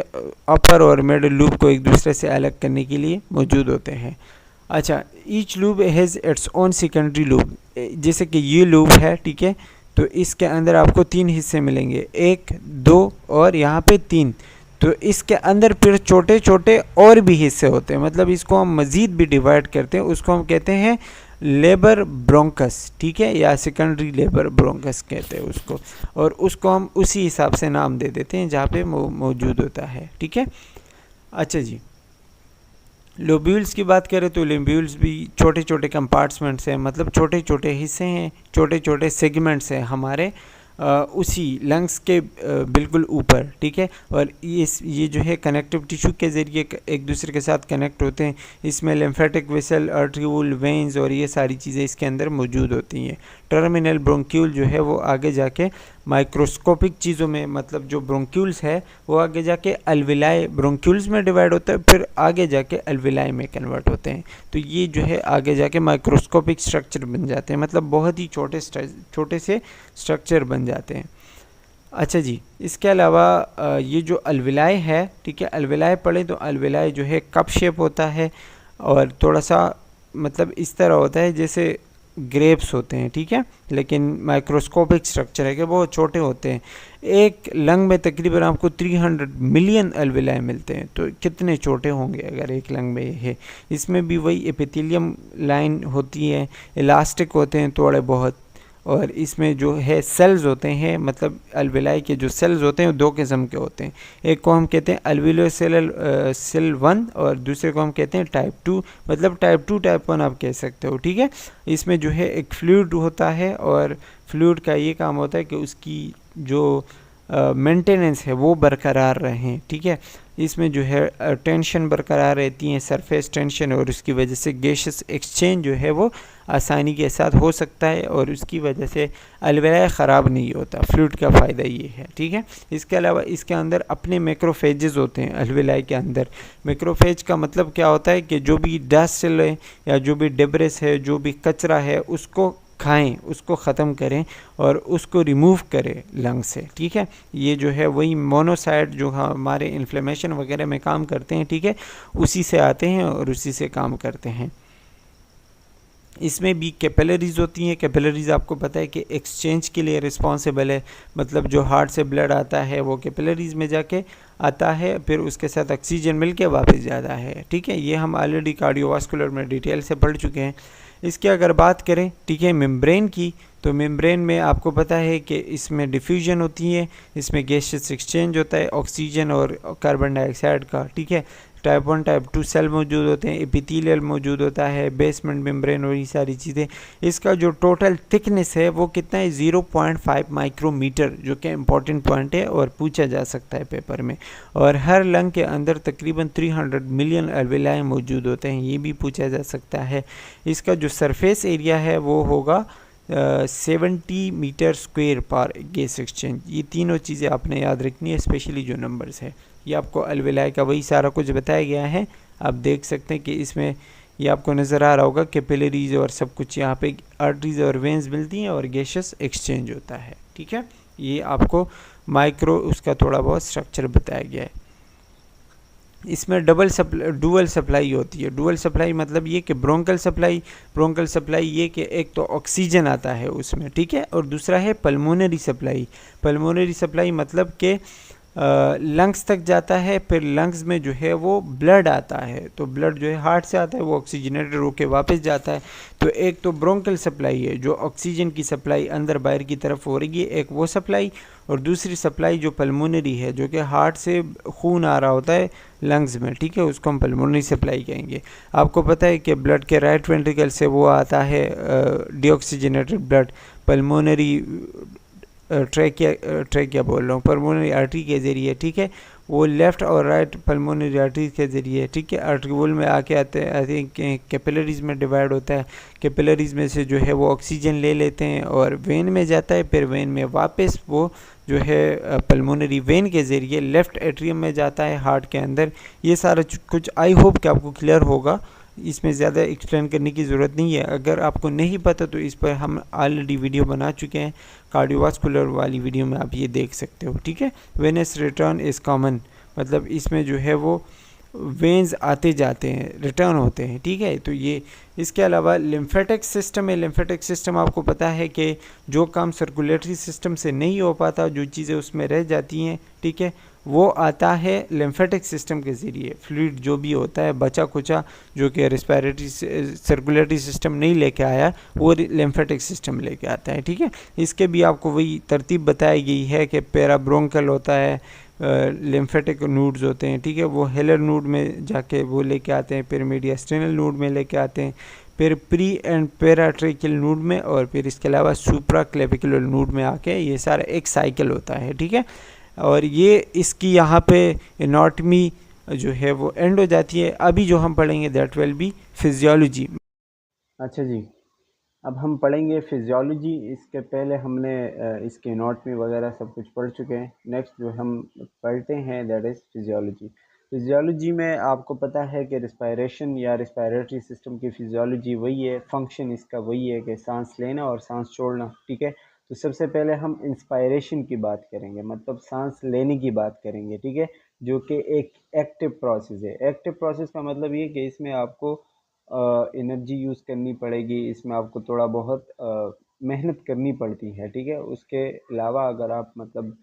अपर और मिडल लूब को एक दूसरे से अलग करने के लिए मौजूद होते हैं। अच्छा, each lube has its own secondary lube. जैसे कि ये लूब है, ठीक है, तो इसके अंदर आपको 3 हिस्से मिलेंगे, 1, 2 और यहाँ पे 3। तो इसके अंदर फिर छोटे छोटे और भी हिस्से होते हैं, मतलब इसको हम मज़ीद भी डिवाइड करते हैं, उसको हम कहते हैं लेबर ब्रोंकस, ठीक है, या सेकेंडरी लेबर ब्रोंकस कहते हैं उसको, और उसको हम उसी हिसाब से नाम दे देते हैं जहाँ पे मौजूद होता है, ठीक है। अच्छा जी, लोब्यूल्स की बात करें तो लोब्यूल्स भी छोटे छोटे कंपार्टमेंट्स हैं, मतलब छोटे छोटे हिस्से हैं, छोटे छोटे सेगमेंट्स हैं हमारे उसी लंग्स के बिल्कुल ऊपर, ठीक है। और ये जो है कनेक्टिव टिश्यू के ज़रिए एक दूसरे के साथ कनेक्ट होते हैं। इसमें लिम्फेटिक वेसल, आर्ट्रियोल, वेन्स और ये सारी चीज़ें इसके अंदर मौजूद होती हैं। टर्मिनल ब्रोंक्यूल जो है वो आगे जाके माइक्रोस्कोपिक चीज़ों में, मतलब जो ब्रोंक्यूल्स है वो आगे जाके अल्विलाई ब्रोंक्यूल्स में डिवाइड होता है, फिर आगे जाके अल्विलाई में कन्वर्ट होते हैं। तो ये जो है आगे जाके माइक्रोस्कोपिक स्ट्रक्चर बन जाते हैं, मतलब बहुत ही छोटे से स्ट्रक्चर बन जाते हैं। अच्छा जी, इसके अलावा ये जो अल्विलाई है, ठीक है, अल्विलाई पढ़े तो अल्विलाई जो है कप शेप होता है और थोड़ा सा मतलब इस तरह होता है जैसे ग्रेप्स होते हैं, ठीक है, लेकिन माइक्रोस्कोपिक स्ट्रक्चर है कि बहुत छोटे होते हैं। एक लंग में तकरीबन आपको 300 मिलियन अल्विलाई मिलते हैं, तो कितने छोटे होंगे अगर एक लंग में है। इसमें भी वही एपिथेलियम लाइन होती है, इलास्टिक होते हैं थोड़े बहुत, और इसमें जो है सेल्स होते हैं, मतलब अल्वेलाई के जो सेल्स होते हैं वो दो किस्म के होते हैं। एक को हम कहते हैं अल्वेोलर सेल 1 और दूसरे को हम कहते हैं टाइप 2, मतलब टाइप 2 टाइप 1 आप कह सकते हो, ठीक है। इसमें जो है एक फ्लूइड होता है और फ्लूइड का ये काम होता है कि उसकी जो मेंटेनेंस है वो बरकरार रहें, ठीक है। इसमें जो है टेंशन बरकरार रहती है, सरफेस टेंशन, और उसकी वजह से गैसेस एक्सचेंज जो है वो आसानी के साथ हो सकता है और उसकी वजह से अल्वेलाई ख़राब नहीं होता। फ्लूइड का फ़ायदा ये है, ठीक है। इसके अलावा इसके अंदर अपने मैक्रोफेजेस होते हैं अल्वेलाई के अंदर। मैक्रोफेज का मतलब क्या होता है कि जो भी डस्ट है या जो भी डेब्रिस है, जो भी कचरा है, उसको खाएं, उसको ख़त्म करें और उसको रिमूव करें लंग से, ठीक है। ये जो है वही मोनोसाइट जो हमारे इन्फ्लेमेशन वगैरह में काम करते हैं, ठीक है, उसी से आते हैं और उसी से काम करते हैं। इसमें भी कैपिलरीज होती हैं। कैपिलरीज आपको पता है कि एक्सचेंज के लिए रिस्पॉन्सिबल है, मतलब जो हार्ट से ब्लड आता है वो कैपिलरीज में जाके आता है, फिर उसके साथ ऑक्सीजन मिलके वापस जाता है, ठीक है। ये हम ऑलरेडी कार्डियोवास्कुलर में डिटेल से पढ़ चुके हैं। इसकी अगर बात करें, ठीक है, मेम्ब्रेन की, तो मेम्ब्रेन में आपको पता है कि इसमें डिफ्यूजन होती है, इसमें गैसेस एक्सचेंज होता है ऑक्सीजन और कार्बन डाइऑक्साइड का, ठीक है। टाइप 1 टाइप 2 सेल मौजूद होते हैं, एपिथेलियल मौजूद होता है, बेसमेंट मेम्ब्रेन और ये सारी चीज़ें। इसका जो टोटल थिकनेस है वो कितना है, 0.5 माइक्रोमीटर, जो कि इम्पॉर्टेंट पॉइंट है और पूछा जा सकता है पेपर में। और हर लंग के अंदर तकरीबन 300 मिलियन अल्वेलाई मौजूद होते हैं, ये भी पूछा जा सकता है। इसका जो सरफेस एरिया है वो होगा 70 मीटर स्क्वायर पर गैस एक्सचेंज। ये तीनों चीज़ें आपने याद रखनी है, स्पेशली जो नंबर्स है। ये आपको अल्वेलाई का वही सारा कुछ बताया गया है। आप देख सकते हैं कि इसमें ये आपको नज़र आ रहा होगा कैपिलरीज और सब कुछ, यहाँ पे आर्टरीज और वेंस मिलती हैं और गैसेस एक्सचेंज होता है, ठीक है। ये आपको माइक्रो उसका थोड़ा बहुत स्ट्रक्चर बताया गया है। इसमें डुअल सप्लाई होती है। डुअल सप्लाई मतलब ये कि ब्रोंकल सप्लाई ये कि एक तो ऑक्सीजन आता है उसमें, ठीक है, और दूसरा है पल्मोनरी सप्लाई। पल्मोनरी सप्लाई मतलब कि लंग्स तक जाता है, फिर लंग्स में जो है वो ब्लड आता है, तो ब्लड जो है हार्ट से आता है, वो ऑक्सीजनेटेड होकर वापस जाता है। तो एक तो ब्रोंकल सप्लाई है जो ऑक्सीजन की सप्लाई अंदर बाहर की तरफ हो रही है, एक वो सप्लाई, और दूसरी सप्लाई जो पल्मोनरी है, जो कि हार्ट से खून आ रहा होता है लंग्स में, ठीक है, उसको हम पल्मोनरी सप्लाई कहेंगे। आपको पता है कि ब्लड के राइट वेंट्रिकल से वो आता है डीऑक्सीजनेटेड ब्लड पल्मोनरी ट्रैकिया बोल रहा हूँ, पल्मोनरी आर्टरी के ज़रिए, ठीक है, वो लेफ़्ट और राइट पल्मोनरी आर्टरी के ज़रिए, ठीक है, आर्ट्रियोल में आके आते हैं, आई थिंक कैपिलरीज में डिवाइड होता है। कैपिलरीज में से जो है वो ऑक्सीजन ले लेते हैं और वेन में जाता है, फिर वेन में वापस वो जो है पल्मोनरी वेन के ज़रिए लेफ़्ट एट्रियम में जाता है हार्ट के अंदर। ये सारा कुछ आई होप कि आपको क्लियर होगा, इसमें ज़्यादा एक्सप्लेन करने की ज़रूरत नहीं है। अगर आपको नहीं पता तो इस पर हम ऑलरेडी वीडियो बना चुके हैं, कार्डियोवास्कुलर वाली वीडियो में आप ये देख सकते हो, ठीक है। वेनस रिटर्न इज़ कॉमन, मतलब इसमें जो है वो वेन्स आते जाते हैं, रिटर्न होते हैं, ठीक है। तो ये इसके अलावा लिम्फेटिक सिस्टम है। लिम्फेटिक सिस्टम आपको पता है कि जो काम सर्कुलेटरी सिस्टम से नहीं हो पाता, जो चीज़ें उसमें रह जाती हैं, ठीक है, वो आता है लिम्फेटिक सिस्टम के ज़रिए। फ्लूइड जो भी होता है बचा कुचा, जो कि रेस्पिरेटरी सर्कुलेटरी सिस्टम नहीं लेके आया, वो लिम्फेटिक सिस्टम लेके आता है, ठीक है। इसके भी आपको वही तरतीब बताई गई है कि पैराब्रोंकल होता है, लिम्फेटिक नूड्स होते हैं, ठीक है, वो हेलर नूड में जाके वो लेके आते हैं, फिर मीडियास्टिनल नूड में लेके आते हैं, फिर प्री एंड पैराट्रेकियल नूड में, और फिर इसके अलावा सुप्रा क्लेविकुलर नूड में आके ये सारा एक साइकिल होता है, ठीक है। और ये इसकी यहाँ पे एनाटॉमी जो है वो एंड हो जाती है। अभी जो हम पढ़ेंगे दैट विल बी फिजियोलॉजी। अच्छा जी, अब हम पढ़ेंगे फिजियोलॉजी। इसके पहले हमने इसके एनाटॉमी वगैरह सब कुछ पढ़ चुके हैं। नेक्स्ट जो हम पढ़ते हैं दैट इज़ फिजियोलॉजी। फिजियोलॉजी में आपको पता है कि रिस्पायरेशन या रिस्पायरेटरी सिस्टम की फिजियोलॉजी वही है, फंक्शन इसका वही है कि सांस लेना और सांस छोड़ना, ठीक है। तो सबसे पहले हम इंस्पायरेशन की बात करेंगे, मतलब सांस लेने की बात करेंगे, ठीक है, जो कि एक एक्टिव प्रोसेस है। एक्टिव प्रोसेस का मतलब ये कि इसमें आपको एनर्जी यूज़ करनी पड़ेगी, इसमें आपको थोड़ा बहुत मेहनत करनी पड़ती है, ठीक है। उसके अलावा अगर आप मतलब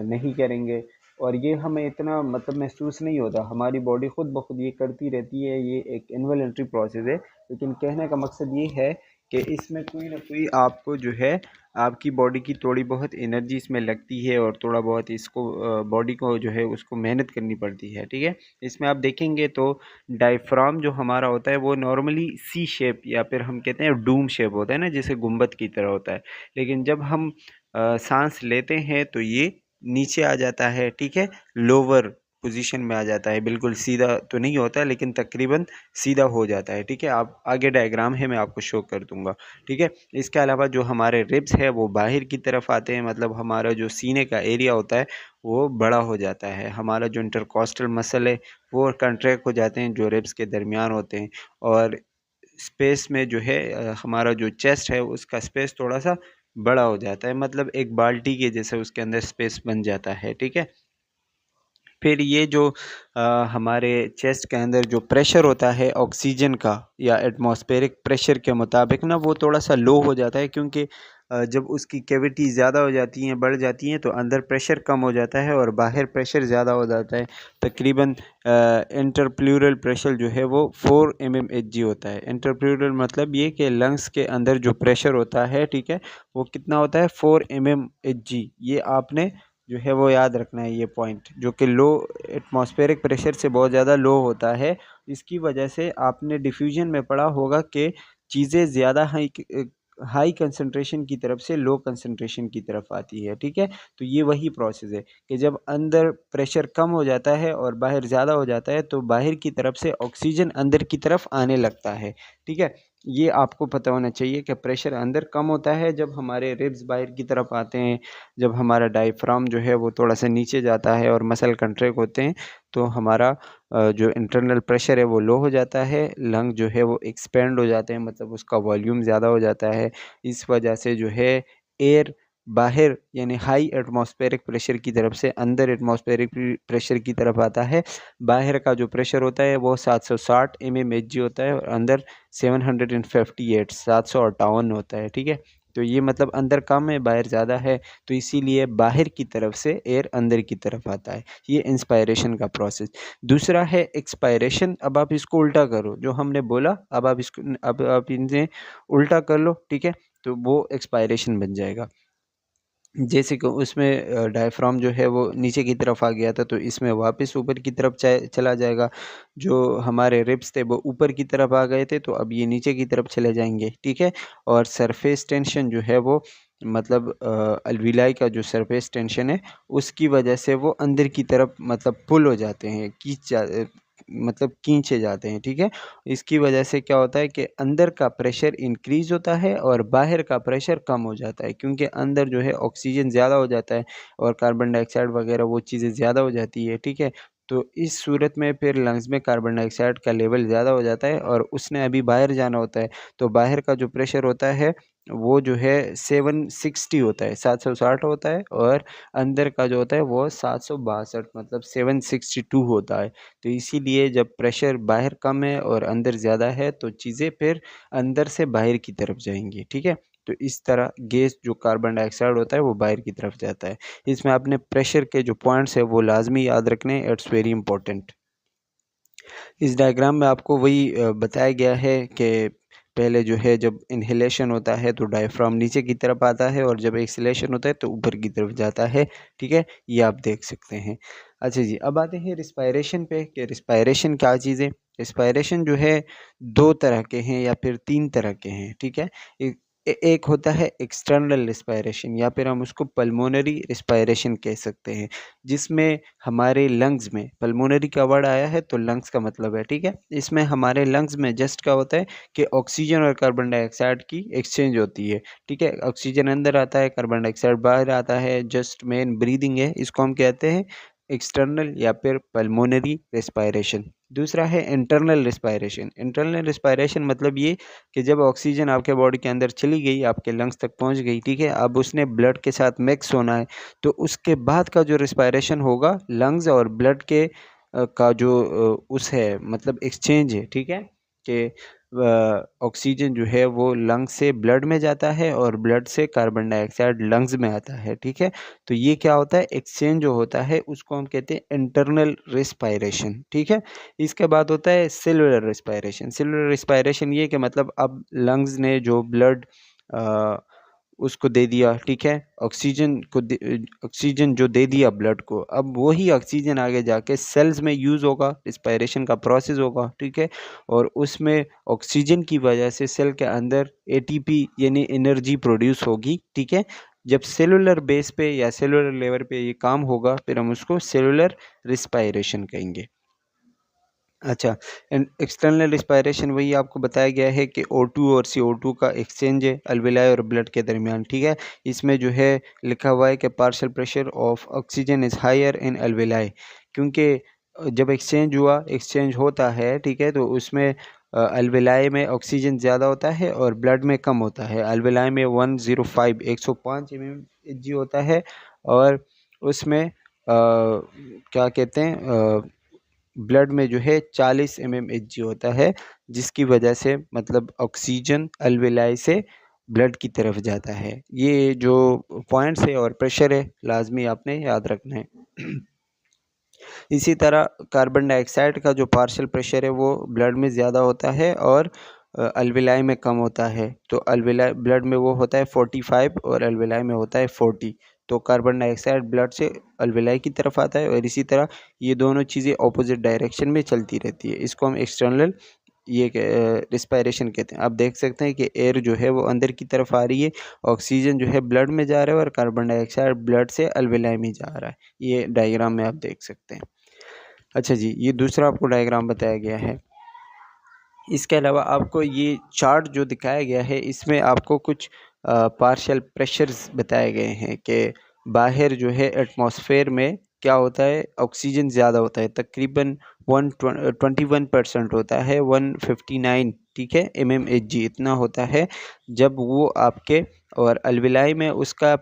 नहीं करेंगे, और ये हमें इतना मतलब महसूस नहीं होता, हमारी बॉडी खुद ब खुद ये करती रहती है, ये एक इन्वॉलंटरी प्रोसेस है। लेकिन कहने का मकसद ये है कि इसमें कोई ना कोई आपको जो है आपकी बॉडी की थोड़ी बहुत एनर्जी इसमें लगती है और थोड़ा बहुत इसको बॉडी को जो है उसको मेहनत करनी पड़ती है, ठीक है। इसमें आप देखेंगे तो डायफ्राम जो हमारा होता है वो नॉर्मली सी शेप या फिर हम कहते हैं डूम शेप होता है ना, जैसे गुंबद की तरह होता है। लेकिन जब हम सांस लेते हैं तो ये नीचे आ जाता है, ठीक है, लोअर पोजीशन में आ जाता है। बिल्कुल सीधा तो नहीं होता है लेकिन तकरीबन सीधा हो जाता है, ठीक है। आप आगे डायग्राम है मैं आपको शो कर दूंगा, ठीक है। इसके अलावा जो हमारे रिब्स है वो बाहर की तरफ आते हैं, मतलब हमारा जो सीने का एरिया होता है वो बड़ा हो जाता है। हमारा जो इंटरकॉस्टल मसल है वो कंट्रैक्ट हो जाते हैं जो रिब्स के दरमियान होते हैं। और स्पेस में जो है हमारा जो चेस्ट है उसका स्पेस थोड़ा सा बड़ा हो जाता है, मतलब एक बाल्टी के जैसे उसके अंदर स्पेस बन जाता है, ठीक है। फिर ये जो हमारे चेस्ट के अंदर जो प्रेशर होता है ऑक्सीजन का या एटमॉस्फेरिक प्रेशर के मुताबिक ना वो थोड़ा सा लो हो जाता है, क्योंकि जब उसकी कैविटी ज़्यादा हो जाती हैं, बढ़ जाती हैं, तो अंदर प्रेशर कम हो जाता है और बाहर प्रेशर ज़्यादा हो जाता है। तकरीबन इंटरप्लूरल प्रेशर जो है वो 4 mmHg होता है। इंटरप्लूरल मतलब ये कि लंग्स के अंदर जो प्रेशर होता है, ठीक है, वो कितना होता है 4 mmHg। ये आपने जो है वो याद रखना है, ये पॉइंट जो कि लो एटमॉस्फेरिक प्रेशर से बहुत ज़्यादा लो होता है। इसकी वजह से आपने डिफ्यूजन में पढ़ा होगा कि चीज़ें ज़्यादा हाई कंसंट्रेशन की तरफ से लो कंसंट्रेशन की तरफ आती है, ठीक है। तो ये वही प्रोसेस है कि जब अंदर प्रेशर कम हो जाता है और बाहर ज़्यादा हो जाता है तो बाहर की तरफ से ऑक्सीजन अंदर की तरफ आने लगता है, ठीक है। ये आपको पता होना चाहिए कि प्रेशर अंदर कम होता है जब हमारे रिब्स बाहर की तरफ आते हैं, जब हमारा डायफ्राम जो है वो थोड़ा सा नीचे जाता है और मसल कंट्रैक्ट होते हैं, तो हमारा जो इंटरनल प्रेशर है वो लो हो जाता है। लंग जो है वो एक्सपेंड हो जाते हैं, मतलब उसका वॉल्यूम ज़्यादा हो जाता है। इस वजह से जो है एयर बाहर यानी हाई एटमॉस्फेरिक प्रेशर की तरफ से अंदर एटमॉस्फेरिक प्रेशर की तरफ आता है। बाहर का जो प्रेशर होता है वो 760 mmHg होता है और अंदर 758 758 होता है, ठीक है। तो ये मतलब अंदर कम है बाहर ज़्यादा है, तो इसीलिए बाहर की तरफ से एयर अंदर की तरफ आता है। ये इंस्पायरेशन का प्रोसेस। दूसरा है एक्सपायरेशन। अब आप इसको उल्टा करो, जो हमने बोला अब आप इसको अब आप इनसे उल्टा कर लो, ठीक है, तो वो एक्सपायरेशन बन जाएगा। जैसे कि उसमें डायफ्राम जो है वो नीचे की तरफ आ गया था, तो इसमें वापस ऊपर की तरफ चला जाएगा। जो हमारे रिब्स थे वो ऊपर की तरफ आ गए थे, तो अब ये नीचे की तरफ चले जाएंगे, ठीक है। और सरफेस टेंशन जो है वो मतलब अलविलाई का जो सरफेस टेंशन है उसकी वजह से वो अंदर की तरफ मतलब पुल हो जाते हैं, मतलब खींचे जाते हैं, ठीक है। इसकी वजह से क्या होता है कि अंदर का प्रेशर इंक्रीज़ होता है और बाहर का प्रेशर कम हो जाता है, क्योंकि अंदर जो है ऑक्सीजन ज़्यादा हो जाता है और कार्बन डाइऑक्साइड वगैरह वो चीज़ें ज़्यादा हो जाती है, ठीक है। तो इस सूरत में फिर लंग्स में कार्बन डाइऑक्साइड का लेवल ज़्यादा हो जाता है और उसने अभी बाहर जाना होता है, तो बाहर का जो प्रेशर होता है वो जो है 760 होता है, 760 होता है, और अंदर का जो होता है वो 762 मतलब 762 होता है। तो इसीलिए जब प्रेशर बाहर कम है और अंदर ज़्यादा है तो चीज़ें फिर अंदर से बाहर की तरफ जाएंगी, ठीक है। तो इस तरह गैस जो कार्बन डाइऑक्साइड होता है वो बाहर की तरफ जाता है। इसमें आपने प्रेशर के जो पॉइंट्स है वो लाजमी याद रखने, इट्स वेरी इंपॉर्टेंट। इस डायग्राम में आपको वही बताया गया है कि पहले जो है जब इन्हेलेशन होता है तो डायफ्राम नीचे की तरफ आता है और जब एक्सलेशन होता है तो ऊपर की तरफ जाता है, ठीक है, ये आप देख सकते हैं। अच्छा जी, अब आते हैं रिस्पायरेशन पे कि रिस्पायरेशन क्या चीज़ है। रिस्पायरेशन जो है दो तरह के हैं या फिर तीन तरह के हैं, ठीक है। एक होता है एक्सटर्नल रिस्पायरेशन या फिर हम उसको पल्मोनरी रिस्पायरेशन कह सकते हैं, जिसमें हमारे लंग्स में, पल्मोनरी का वर्ड आया है तो लंग्स का मतलब है, ठीक है। इसमें हमारे लंग्स में जस्ट क्या होता है कि ऑक्सीजन और कार्बन डाइऑक्साइड की एक्सचेंज होती है, ठीक है। ऑक्सीजन अंदर आता है, कार्बन डाइऑक्साइड बाहर आता है, जस्ट मेन ब्रीदिंग है, इसको हम कहते हैं एक्सटर्नल या फिर पल्मोनरी रिस्पायरेशन। दूसरा है इंटरनल रिस्पायरेशन। इंटरनल रिस्पायरेशन मतलब ये कि जब ऑक्सीजन आपके बॉडी के अंदर चली गई, आपके लंग्स तक पहुंच गई, ठीक है, अब उसने ब्लड के साथ मिक्स होना है, तो उसके बाद का जो रिस्पायरेशन होगा लंग्स और ब्लड के का जो उस है मतलब एक्सचेंज है, ठीक है, कि ऑक्सीजन जो है वो लंग्स से ब्लड में जाता है और ब्लड से कार्बन डाइऑक्साइड लंग्स में आता है, ठीक है। तो ये क्या होता है, एक्सचेंज जो होता है उसको हम कहते हैं इंटरनल रिस्पायरेशन, ठीक है। इसके बाद होता है सेलुलर रिस्पायरेशन। सेलुलर रिस्पायरेशन ये कि मतलब अब लंग्स ने जो ब्लड उसको दे दिया, ठीक है, ऑक्सीजन जो दे दिया ब्लड को, अब वही ऑक्सीजन आगे जाके सेल्स में यूज़ होगा, रिस्पायरेशन का प्रोसेस होगा, ठीक है। और उसमें ऑक्सीजन की वजह से सेल के अंदर एटीपी यानी एनर्जी प्रोड्यूस होगी, ठीक है। जब सेलुलर बेस पे या सेलुलर लेवल पे ये काम होगा फिर हम उसको सेलुलर रिस्पायरेशन कहेंगे। अच्छा, एंड एक्सटर्नल रिस्पायरेशन वही आपको बताया गया है कि O2 और CO2 का एक्सचेंज है अल्वेलाई और ब्लड के दरमियान, ठीक है। इसमें जो है लिखा हुआ है कि partial pressure of oxygen is higher in alveoli, क्योंकि जब एक्सचेंज होता है, ठीक है, तो उसमें अल्वेलाई में ऑक्सीजन ज़्यादा होता है और ब्लड में कम होता है। अल्वेलाई में 105 mmHg होता है और उसमें क्या कहते हैं ब्लड में जो है 40 mmHg होता है, जिसकी वजह से मतलब ऑक्सीजन अल्वेलाई से ब्लड की तरफ जाता है। ये जो पॉइंट्स है और प्रेशर है लाजमी आपने याद रखना है। इसी तरह कार्बन डाइऑक्साइड का जो पार्शियल प्रेशर है वो ब्लड में ज़्यादा होता है और अल्वेलाई में कम होता है। तो अल्वेलाई ब्लड में वो होता है 45 और अल्वेलाई में होता है 40। तो कार्बन डाइऑक्साइड ब्लड से अल्वेलाई की तरफ आता है और इसी तरह ये दोनों चीज़ें ऑपोजिट डायरेक्शन में चलती रहती है। इसको हम एक्सटर्नल ये रिस्पायरेशन कहते हैं। आप देख सकते हैं कि एयर जो है वो अंदर की तरफ आ रही है, ऑक्सीजन जो है ब्लड में जा रहा है और कार्बन डाइऑक्साइड ब्लड से अल्वेलाई में जा रहा है। ये डायग्राम में आप देख सकते हैं। अच्छा जी, ये दूसरा आपको डायग्राम बताया गया है। इसके अलावा आपको ये चार्ट जो दिखाया गया है इसमें आपको कुछ पार्शियल प्रेशर्स बताए गए हैं कि बाहर जो है एटमॉस्फेयर में क्या होता है, ऑक्सीजन ज़्यादा होता है, तकरीबन 21% होता है, 159, ठीक है, mmHg इतना होता है। जब वो आपके और अल्वेलाई में उसका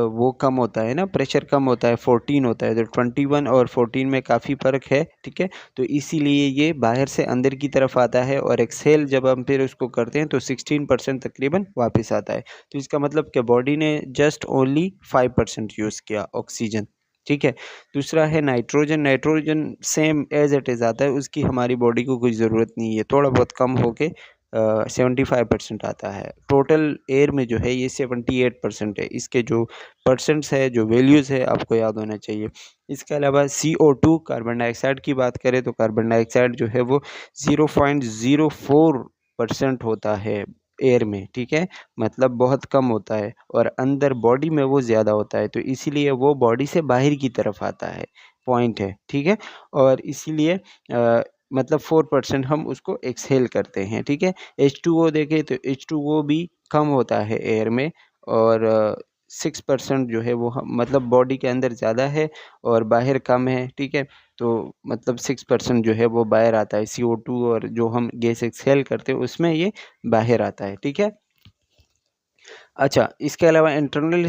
वो कम होता है ना, प्रेशर कम होता है, 14 होता है। तो 21 और 14 में काफ़ी फ़र्क है, ठीक है। तो इसीलिए ये बाहर से अंदर की तरफ आता है और एक्सेल जब हम फिर उसको करते हैं तो 16% तकरीबन वापस आता है। तो इसका मतलब कि बॉडी ने जस्ट ओनली 5% यूज़ किया ऑक्सीजन, ठीक है। दूसरा है nitrogen. Nitrogen same as it is आता है, उसकी हमारी बॉडी को कोई ज़रूरत नहीं है, थोड़ा बहुत कम होके 75% आता है। टोटल एयर में जो है ये 78% है। इसके जो परसेंट्स है, जो वैल्यूज़ है, आपको याद होना चाहिए। इसके अलावा CO2 कार्बन डाइऑक्साइड की बात करें तो कार्बन डाइऑक्साइड जो है वो 0.04% होता है एयर में, ठीक है, मतलब बहुत कम होता है और अंदर बॉडी में वो ज़्यादा होता है। तो इसीलिए वो बॉडी से बाहर की तरफ आता है, पॉइंट है, ठीक है। और इसीलिए मतलब 4% हम उसको एक्सहेल करते हैं, ठीक है। H2O देखें तो H2O भी कम होता है एयर में और 6% जो है वो मतलब बॉडी के अंदर ज़्यादा है और बाहर कम है, ठीक है। तो मतलब 6% जो है वो बाहर आता है, CO2 और जो हम गैस एक्सहेल करते हैं उसमें ये बाहर आता है, ठीक है। अच्छा, इसके अलावा इंटरनल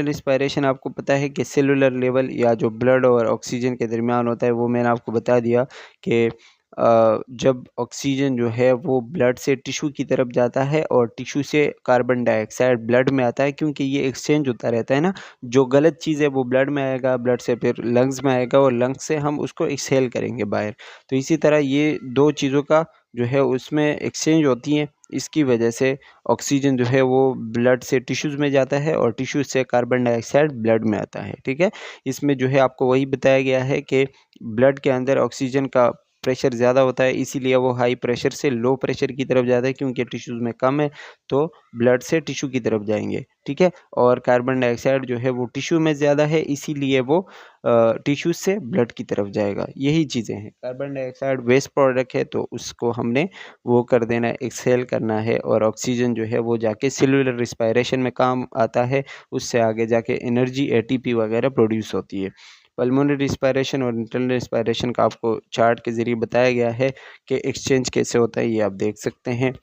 रिस्पायरेशन आपको पता है कि सेलुलर लेवल या जो ब्लड और ऑक्सीजन के दरमियान होता है, वो मैंने आपको बता दिया कि जब ऑक्सीजन जो है वो ब्लड से टिश्यू की तरफ जाता है और टिश्यू से कार्बन डाइऑक्साइड ब्लड में आता है, क्योंकि ये एक्सचेंज होता रहता है ना। जो गलत चीज़ है वो ब्लड में आएगा, ब्लड से फिर लंग्स में आएगा और लंग्स से हम उसको एक्सहेल करेंगे बाहर। तो इसी तरह ये दो चीज़ों का जो है उसमें एक्सचेंज होती हैं, इसकी वजह से ऑक्सीजन जो है वो ब्लड से टिश्यूज़ में जाता है और टिश्यूज़ से कार्बन डाइऑक्साइड ब्लड में आता है, ठीक है। इसमें जो है आपको वही बताया गया है कि ब्लड के अंदर ऑक्सीजन का प्रेशर ज़्यादा होता है, इसीलिए वो हाई प्रेशर से लो प्रेशर की तरफ जाता है, क्योंकि टिश्यूज़ में कम है तो ब्लड से टिश्यू की तरफ जाएंगे, ठीक है। और कार्बन डाइऑक्साइड जो है वो टिश्यू में ज़्यादा है, इसीलिए वो टिश्यूज़ से ब्लड की तरफ जाएगा। यही चीज़ें हैं। कार्बन डाइऑक्साइड वेस्ट प्रोडक्ट है तो उसको हमने वो कर देना है, एक्सहेल करना है और ऑक्सीजन जो है वो जाके सेलुलर रिस्पायरेशन में काम आता है, उससे आगे जाके एनर्जी एटीपी वगैरह प्रोड्यूस होती है। पल्मोनरी रिस्पायरेशन और इंटरनल रिस्पायरेशन का आपको चार्ट के ज़रिए बताया गया है कि एक्सचेंज कैसे होता है, ये आप देख सकते हैं।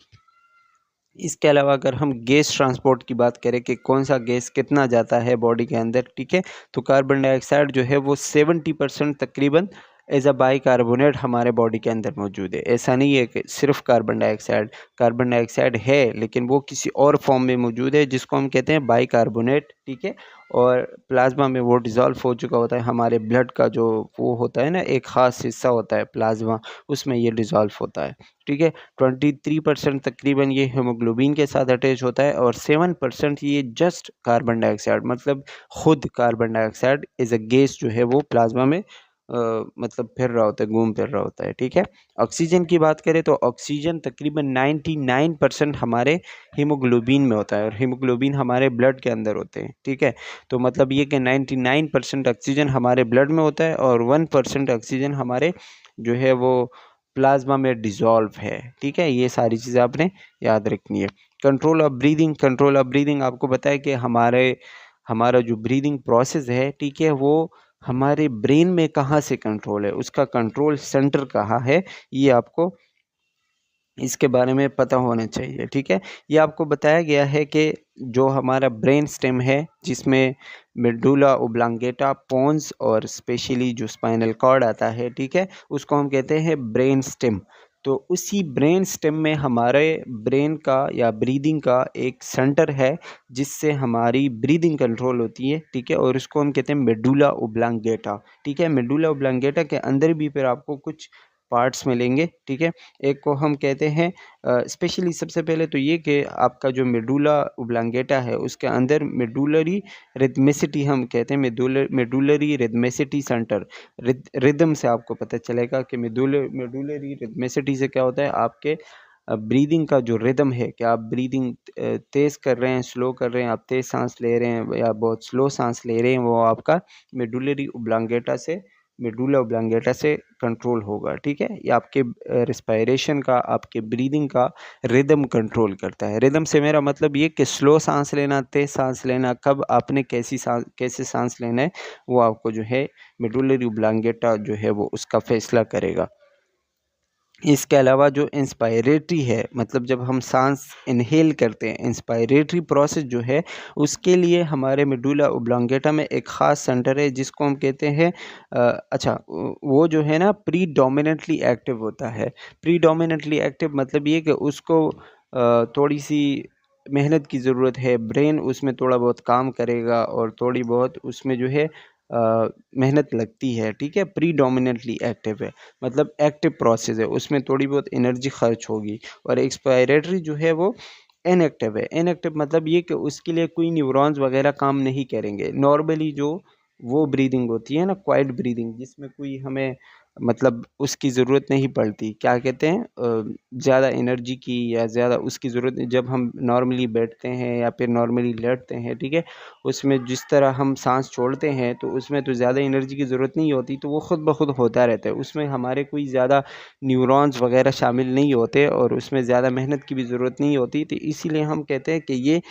इसके अलावा अगर हम गैस ट्रांसपोर्ट की बात करें कि कौन सा गैस कितना जाता है बॉडी के अंदर, ठीक है, तो कार्बन डाइऑक्साइड जो है वो 70% तकरीबन एज अ बाइकार्बोनेट हमारे बॉडी के अंदर मौजूद है। ऐसा नहीं है कि सिर्फ कार्बन डाइऑक्साइड है, लेकिन वो किसी और फॉर्म में मौजूद है जिसको हम कहते हैं बाइकार्बोनेट, ठीक है। और प्लाज्मा में वो डिज़ोल्व हो चुका होता है। हमारे ब्लड का जो वो होता है ना, एक ख़ास हिस्सा होता है प्लाज्मा, उसमें ये डिज़ोल्व होता है, ठीक है। 23% तकरीबन ये हीमोग्लोबिन के साथ अटैच होता है और 7% ये जस्ट कार्बन डाइऑक्साइड, मतलब खुद carbon dioxide as a gas जो है वो प्लाज्मा में मतलब फिर रहा होता है, घूम फिर रहा होता है, ठीक है। ऑक्सीजन की बात करें तो ऑक्सीजन तकरीबन 99% हमारे हीमोग्लोबिन में होता है, और हीमोग्लोबिन हमारे ब्लड के अंदर होते हैं, ठीक है। तो मतलब ये कि 99% ऑक्सीजन हमारे ब्लड में होता है और 1% ऑक्सीजन हमारे जो है वो प्लाज्मा में डिज़ोल्व है, ठीक है। ये सारी चीज़ें आपने याद रखनी है। कंट्रोल ऑफ ब्रीदिंग आपको पता है कि हमारा जो ब्रीदिंग प्रोसेस है, ठीक है, वो हमारे ब्रेन में कहाँ से कंट्रोल है, उसका कंट्रोल सेंटर कहाँ है, ये आपको इसके बारे में पता होना चाहिए, ठीक है। ये आपको बताया गया है कि जो हमारा ब्रेन स्टेम है, जिसमें मेडुला ओब्लांगेटा, पोन्स और स्पेशली जो स्पाइनल कॉर्ड आता है, ठीक है, उसको हम कहते हैं ब्रेन स्टेम। तो उसी ब्रेन स्टेम में हमारे ब्रेन का या ब्रीदिंग का एक सेंटर है, जिससे हमारी ब्रीदिंग कंट्रोल होती है, ठीक है, और उसको हम कहते हैं मेडुला ओब्लांगेटा, ठीक है। मेडुला ओब्लांगेटा के अंदर भी फिर आपको कुछ पार्ट्स मिलेंगे, ठीक है। एक को हम कहते हैं स्पेशली सबसे पहले तो ये कि आपका जो मेडुला ओब्लांगेटा है, उसके अंदर मेडुलरी रिदमिसिटी हम कहते हैं, मेडुलरी रिदमिसिटी सेंटर। रिदम से आपको पता चलेगा कि मेडुलरी रिदमिसिटी से क्या होता है, आपके ब्रीदिंग का जो रिदम है, कि आप ब्रीदिंग तेज़ कर रहे हैं, स्लो कर रहे हैं, आप तेज़ सांस ले रहे हैं या बहुत स्लो सांस ले रहे हैं, वो आपका मेडुला ओब्लांगेटा से कंट्रोल होगा, ठीक है। ये आपके रिस्पायरेशन का, आपके ब्रीदिंग का रिदम कंट्रोल करता है। रिदम से मेरा मतलब ये कि स्लो सांस लेना, तेज़ सांस लेना, कब आपने कैसे सांस लेना है, वो आपको जो है मेडुलरी ओब्लांगेटा जो है वो उसका फैसला करेगा। इसके अलावा जो इंस्पायरेटरी है, मतलब जब हम सांस इनहेल करते हैं, इंस्पायरेटरी प्रोसेस जो है, उसके लिए हमारे मेडुला ओब्लांगेटा में एक ख़ास सेंटर है जिसको हम कहते हैं वो जो है ना प्रीडोमिनेंटली एक्टिव होता है। प्रीडोमिनेंटली एक्टिव मतलब ये कि उसको थोड़ी सी मेहनत की ज़रूरत है, ब्रेन उसमें थोड़ा बहुत काम करेगा और थोड़ी बहुत उसमें जो है मेहनत लगती है, ठीक है। प्रीडोमिनेंटली एक्टिव है मतलब एक्टिव प्रोसेस है, उसमें थोड़ी बहुत एनर्जी खर्च होगी। और एक्सपायरेटरी जो है वो इनएक्टिव है। इनएक्टिव मतलब ये कि उसके लिए कोई न्यूरॉन्स वगैरह काम नहीं करेंगे। नॉर्मली जो वो ब्रीदिंग होती है ना, क्वाइट ब्रीदिंग, जिसमें कोई हमें मतलब उसकी ज़रूरत नहीं पड़ती, क्या कहते हैं, ज़्यादा एनर्जी की या ज़्यादा उसकी ज़रूरत नहीं। जब हम नॉर्मली बैठते हैं या फिर नॉर्मली लेटते हैं, ठीक है, उसमें जिस तरह हम सांस छोड़ते हैं तो उसमें तो ज़्यादा एनर्जी की ज़रूरत नहीं होती, तो वो ख़ुद ब खुद होता रहता है। उसमें हमारे कोई ज़्यादा न्यूरॉन्स वगैरह शामिल नहीं होते और उसमें ज़्यादा मेहनत की भी ज़रूरत नहीं होती, तो इसीलिए हम कहते हैं कि ये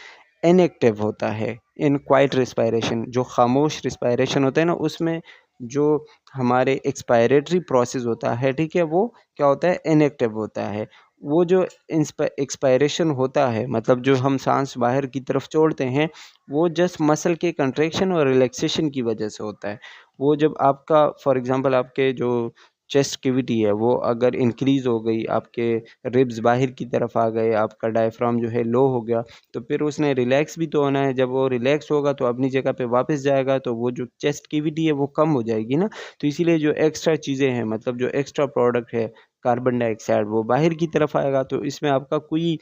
इनएक्टिव होता है। इन क्वाइट रिस्पायरेशन, जो खामोश रिस्पायरेशन होता है ना, उसमें जो हमारे एक्सपायरेटरी प्रोसेस होता है, ठीक है, वो क्या होता है, इनएक्टिव होता है। वो जो एक्सपायरेशन होता है, मतलब जो हम सांस बाहर की तरफ छोड़ते हैं, वो जस्ट मसल के कंट्रैक्शन और रिलैक्सेशन की वजह से होता है। वो जब आपका फॉर एग्जांपल आपके जो चेस्ट कैविटी है वो अगर इंक्रीज़ हो गई, आपके रिब्स बाहर की तरफ आ गए, आपका डायफ्राम जो है लो हो गया, तो फिर उसने रिलैक्स भी तो होना है। जब वो रिलैक्स होगा तो अपनी जगह पे वापस जाएगा, तो वो जो चेस्ट कैविटी है वो कम हो जाएगी ना। तो इसीलिए जो एक्स्ट्रा चीज़ें हैं, मतलब जो एक्स्ट्रा प्रोडक्ट है कार्बन डाइऑक्साइड, वो बाहर की तरफ आएगा। तो इसमें आपका कोई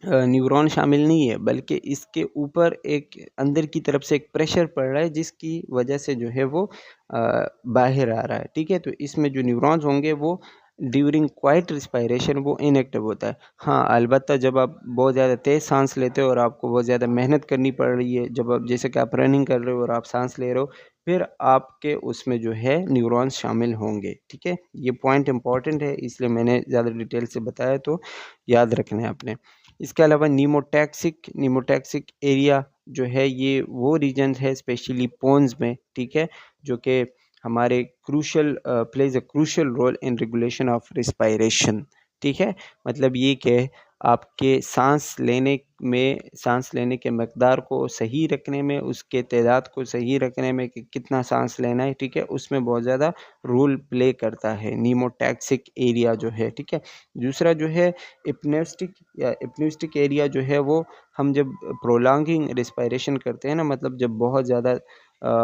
न्यूरॉन शामिल नहीं है, बल्कि इसके ऊपर एक अंदर की तरफ से एक प्रेशर पड़ रहा है, जिसकी वजह से जो है वो बाहर आ रहा है, ठीक है। तो इसमें जो न्यूरॉन्स होंगे वो ड्यूरिंग क्वाइट रिस्पायरेशन वो इनएक्टिव होता है। हाँ, अलबत्ता जब आप बहुत ज़्यादा तेज़ सांस लेते हो और आपको बहुत ज़्यादा मेहनत करनी पड़ रही है, जब आप जैसे कि आप रनिंग कर रहे हो और आप सांस ले रहे हो, फिर आपके उसमें जो है न्यूरॉन्स शामिल होंगे, ठीक है। ये पॉइंट इंपॉर्टेंट है, इसलिए मैंने ज़्यादा डिटेल से बताया, तो याद रखना है आपने। इसके अलावा नीमोटैक्सिक एरिया जो है, ये वो रीजन है स्पेशली पोन्स में, ठीक है, जो कि हमारे plays a crucial role in regulation of respiration, ठीक है। मतलब ये कि आपके सांस लेने के मकदार को सही रखने में, उसके तादाद को सही रखने में कि कितना सांस लेना है, ठीक है, उसमें बहुत ज़्यादा रोल प्ले करता है नीमोटैक्सिक एरिया जो है, ठीक है। दूसरा जो है एपन्यूस्टिक एरिया जो है वो हम जब प्रोलॉन्गिंग रिस्पायरेशन करते हैं ना, मतलब जब बहुत ज़्यादा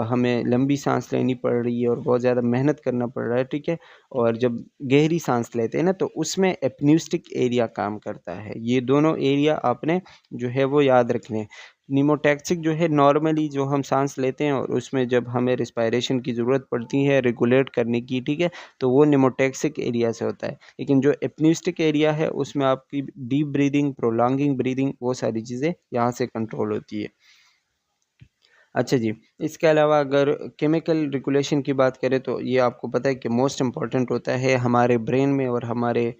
हमें लंबी सांस लेनी पड़ रही है और बहुत ज़्यादा मेहनत करना पड़ रहा है, ठीक है, और जब गहरी सांस लेते हैं ना तो उसमें एपन्यूस्टिक एरिया काम करता है। ये दोनों एरिया आपने जो है वो याद रखने हैं। निमोटैक्सिक जो है नॉर्मली जो हम सांस लेते हैं और उसमें जब हमें रिस्पायरेशन की ज़रूरत पड़ती है रेगुलेट करने की, ठीक है, तो वो निमोटैक्सिक एरिया से होता है। लेकिन जो एपन्यूस्टिक एरिया है उसमें आपकी डीप ब्रीदिंग, प्रोलॉन्गिंग ब्रीदिंग, वो सारी चीज़ें यहाँ से कंट्रोल होती है। अच्छा जी, इसके अलावा अगर केमिकल रेगुलेशन की बात करें तो ये आपको पता है कि मोस्ट इम्पॉर्टेंट होता है हमारे ब्रेन में और हमारे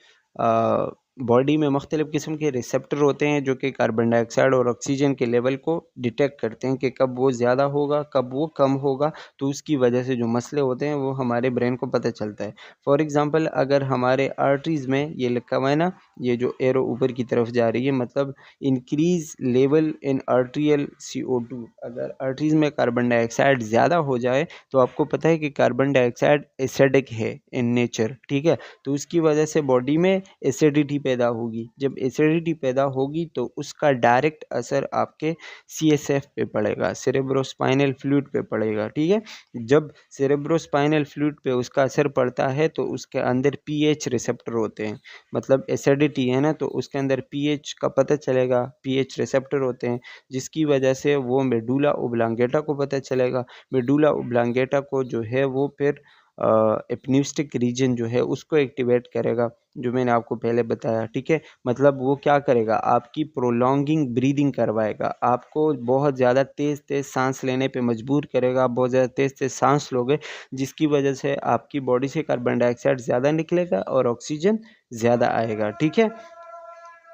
बॉडी में मुख्तलिफ़ किस्म के रिसेप्टर होते हैं जो कि कार्बन डाइऑक्साइड और ऑक्सीजन के लेवल को डिटेक्ट करते हैं कि कब वो ज़्यादा होगा, कब वो कम होगा, तो उसकी वजह से जो मसले होते हैं वो हमारे ब्रेन को पता चलता है। फॉर एग्ज़ाम्पल अगर हमारे आर्टरीज़ में ये लिखा हुआ है ना, ये जो एरो ऊपर की तरफ जा रही है, मतलब increase level in arterial CO2, अगर आर्टरीज़ में कार्बन डाइऑक्साइड ज़्यादा हो जाए तो आपको पता है कि कार्बन डाइऑक्साइड एसिडिक है इन नेचर, ठीक है, तो उसकी वजह से बॉडी में एसिडिटी पैदा होगी। जब एसिडिटी पैदा होगी तो उसका डायरेक्ट असर आपके CSF पे पड़ेगा, सेरेब्रोस्पाइनल फ्लूइड पे पड़ेगा, ठीक है। जब सेरेब्रोस्पाइनल फ्लूइड पे उसका असर पड़ता है तो उसके अंदर pH रिसेप्टर होते हैं, मतलब एसिडिटी है ना तो उसके अंदर pH का पता चलेगा, pH रिसेप्टर होते हैं, जिसकी वजह से वो मेडुला ओब्लांगेटा को पता चलेगा। मेडुला ओब्लांगेटा को जो है वो फिर एपन्यूस्टिक रीजन जो है उसको एक्टिवेट करेगा, जो मैंने आपको पहले बताया, ठीक है। मतलब वो क्या करेगा, आपकी प्रोलॉन्गिंग ब्रीदिंग करवाएगा, आपको बहुत ज़्यादा तेज़ तेज़ सांस लेने पे मजबूर करेगा। आप बहुत ज़्यादा तेज़ तेज़ सांस लोगे जिसकी वजह से आपकी बॉडी से कार्बन डाइऑक्साइड ज़्यादा निकलेगा और ऑक्सीजन ज़्यादा आएगा, ठीक है।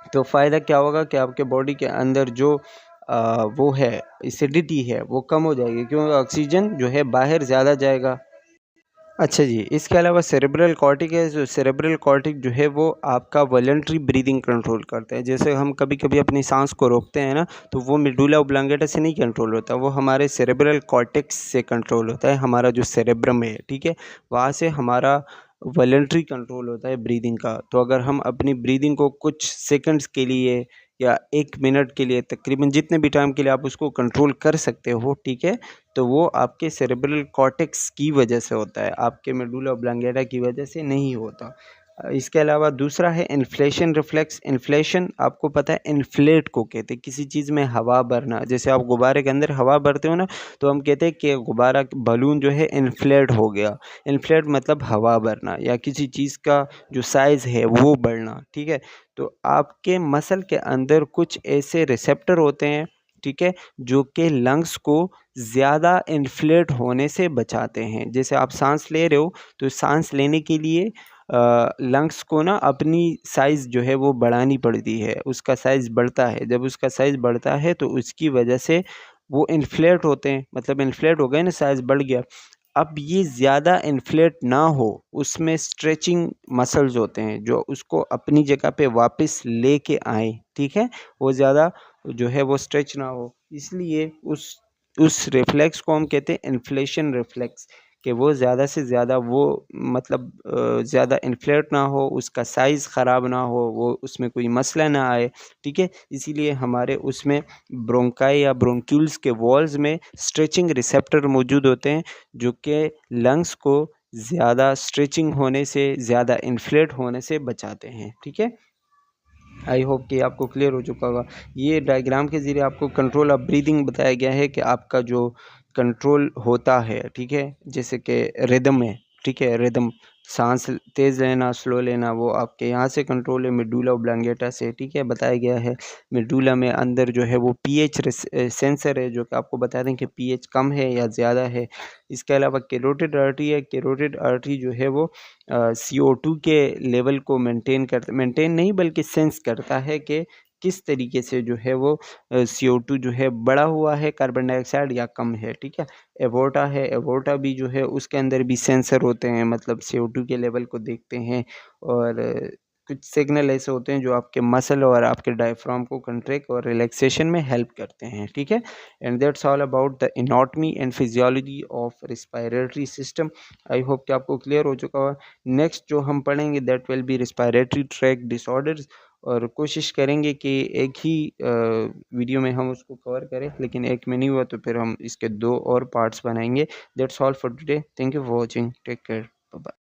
तो फ़ायदा क्या होगा कि आपके बॉडी के अंदर जो वो है एसिडिटी है वो कम हो जाएगी, क्योंकि ऑक्सीजन जो है बाहर ज़्यादा जाएगा। अच्छा जी, इसके अलावा सेरेब्रल कॉर्टेक्स है, जो सेरेब्रल कॉर्टेक्स जो है वो आपका वॉलंटरी ब्रीदिंग कंट्रोल करता है। जैसे हम कभी-कभी अपनी सांस को रोकते हैं ना, तो वो मेडुला ओब्लांगेटा से नहीं कंट्रोल होता, वो हमारे सेरेब्रल कॉर्टेक्स से कंट्रोल होता है। हमारा जो सेरेब्रम है, ठीक है, वहाँ से हमारा वॉलंटरी कंट्रोल होता है ब्रीदिंग का। तो अगर हम अपनी ब्रीदिंग को कुछ सेकंड्स के लिए या 1 मिनट के लिए, तकरीबन जितने भी टाइम के लिए आप उसको कंट्रोल कर सकते हो, ठीक है, तो वो आपके सेरेब्रल कॉर्टेक्स की वजह से होता है, आपके मेडुला ओब्लांगेटा की वजह से नहीं होता। इसके अलावा दूसरा है इन्फ्लेशन रिफ्लेक्स। इन्फ्लेशन आपको पता है इन्फ्लेट को कहते हैं, किसी चीज़ में हवा भरना। जैसे आप गुब्बारे के अंदर हवा भरते हो ना, तो हम कहते हैं कि गुब्बारा बलून जो है इन्फ्लेट हो गया। इन्फ्लेट मतलब हवा भरना या किसी चीज़ का जो साइज़ है वो बढ़ना, ठीक है। तो आपके मसल के अंदर कुछ ऐसे रिसेप्टर होते हैं, ठीक है, जो कि लंग्स को ज़्यादा इन्फ्लेट होने से बचाते हैं। जैसे आप साँस ले रहे हो तो साँस लेने के लिए लंग्स को ना अपनी साइज़ जो है वो बढ़ानी पड़ती है, उसका साइज़ बढ़ता है। जब उसका साइज़ बढ़ता है तो उसकी वजह से वो इन्फ्लेट होते हैं, मतलब इन्फ्लेट हो गए ना, साइज़ बढ़ गया। अब ये ज़्यादा इन्फ्लेट ना हो, उसमें स्ट्रेचिंग मसल्स होते हैं जो उसको अपनी जगह पे वापस लेके आएँ, ठीक है? वो ज़्यादा जो है वो स्ट्रेच ना हो, इसलिए उस रिफ्लेक्स को हम कहते हैं इन्फ्लेशन रिफ्लेक्स, कि वो ज़्यादा से ज़्यादा वो मतलब ज़्यादा इन्फ्लेट ना हो, उसका साइज़ ख़राब ना हो, वो उसमें कोई मसला ना आए, ठीक है? इसीलिए हमारे उसमें ब्रोंकाई या ब्रोंक्यूल्स के वॉल्स में स्ट्रेचिंग रिसेप्टर मौजूद होते हैं, जो कि लंग्स को ज़्यादा स्ट्रेचिंग होने से, ज़्यादा इन्फ्लेट होने से बचाते हैं, ठीक है? आई होप कि आपको क्लियर हो चुका होगा। ये डायग्राम के ज़रिए आपको कंट्रोल ऑफ ब्रीदिंग बताया गया है कि आपका जो कंट्रोल होता है, ठीक है, जैसे कि रिदम है, ठीक है, रिदम, सांस तेज़ लेना, स्लो लेना, वो आपके यहाँ से कंट्रोल है, मेडुला ओब्लांगेटा से, ठीक है, बताया गया है। मेडुला में अंदर जो है वो पीएच सेंसर है, जो कि आपको बता दें कि पीएच कम है या ज़्यादा है। इसके अलावा कैरोटिड आर्टरी है, कैरोटिड आर्टरी जो है वो CO2 के लेवल को मेंटेन नहीं बल्कि सेंस करता है कि किस तरीके से जो है वो CO2 जो है बढ़ा हुआ है, कार्बन डाइऑक्साइड या कम है, ठीक है। एवोर्टा है, एवोर्टा भी जो है उसके अंदर भी सेंसर होते हैं, मतलब CO2 के लेवल को देखते हैं और कुछ सिग्नल ऐसे होते हैं जो आपके मसल और आपके डायफ्राम को कंट्रैक्ट और रिलैक्सेशन में हेल्प करते हैं, ठीक है। And that's all about the anatomy and physiology of respiratory system. I hope कि आपको क्लियर हो चुका होगा। नेक्स्ट जो हम पढ़ेंगे that will be respiratory track disorders, और कोशिश करेंगे कि एक ही वीडियो में हम उसको कवर करें, लेकिन एक में नहीं हुआ तो फिर हम इसके 2 और पार्ट्स बनाएंगे। That's all for today, thank you for watching, take care, bye bye.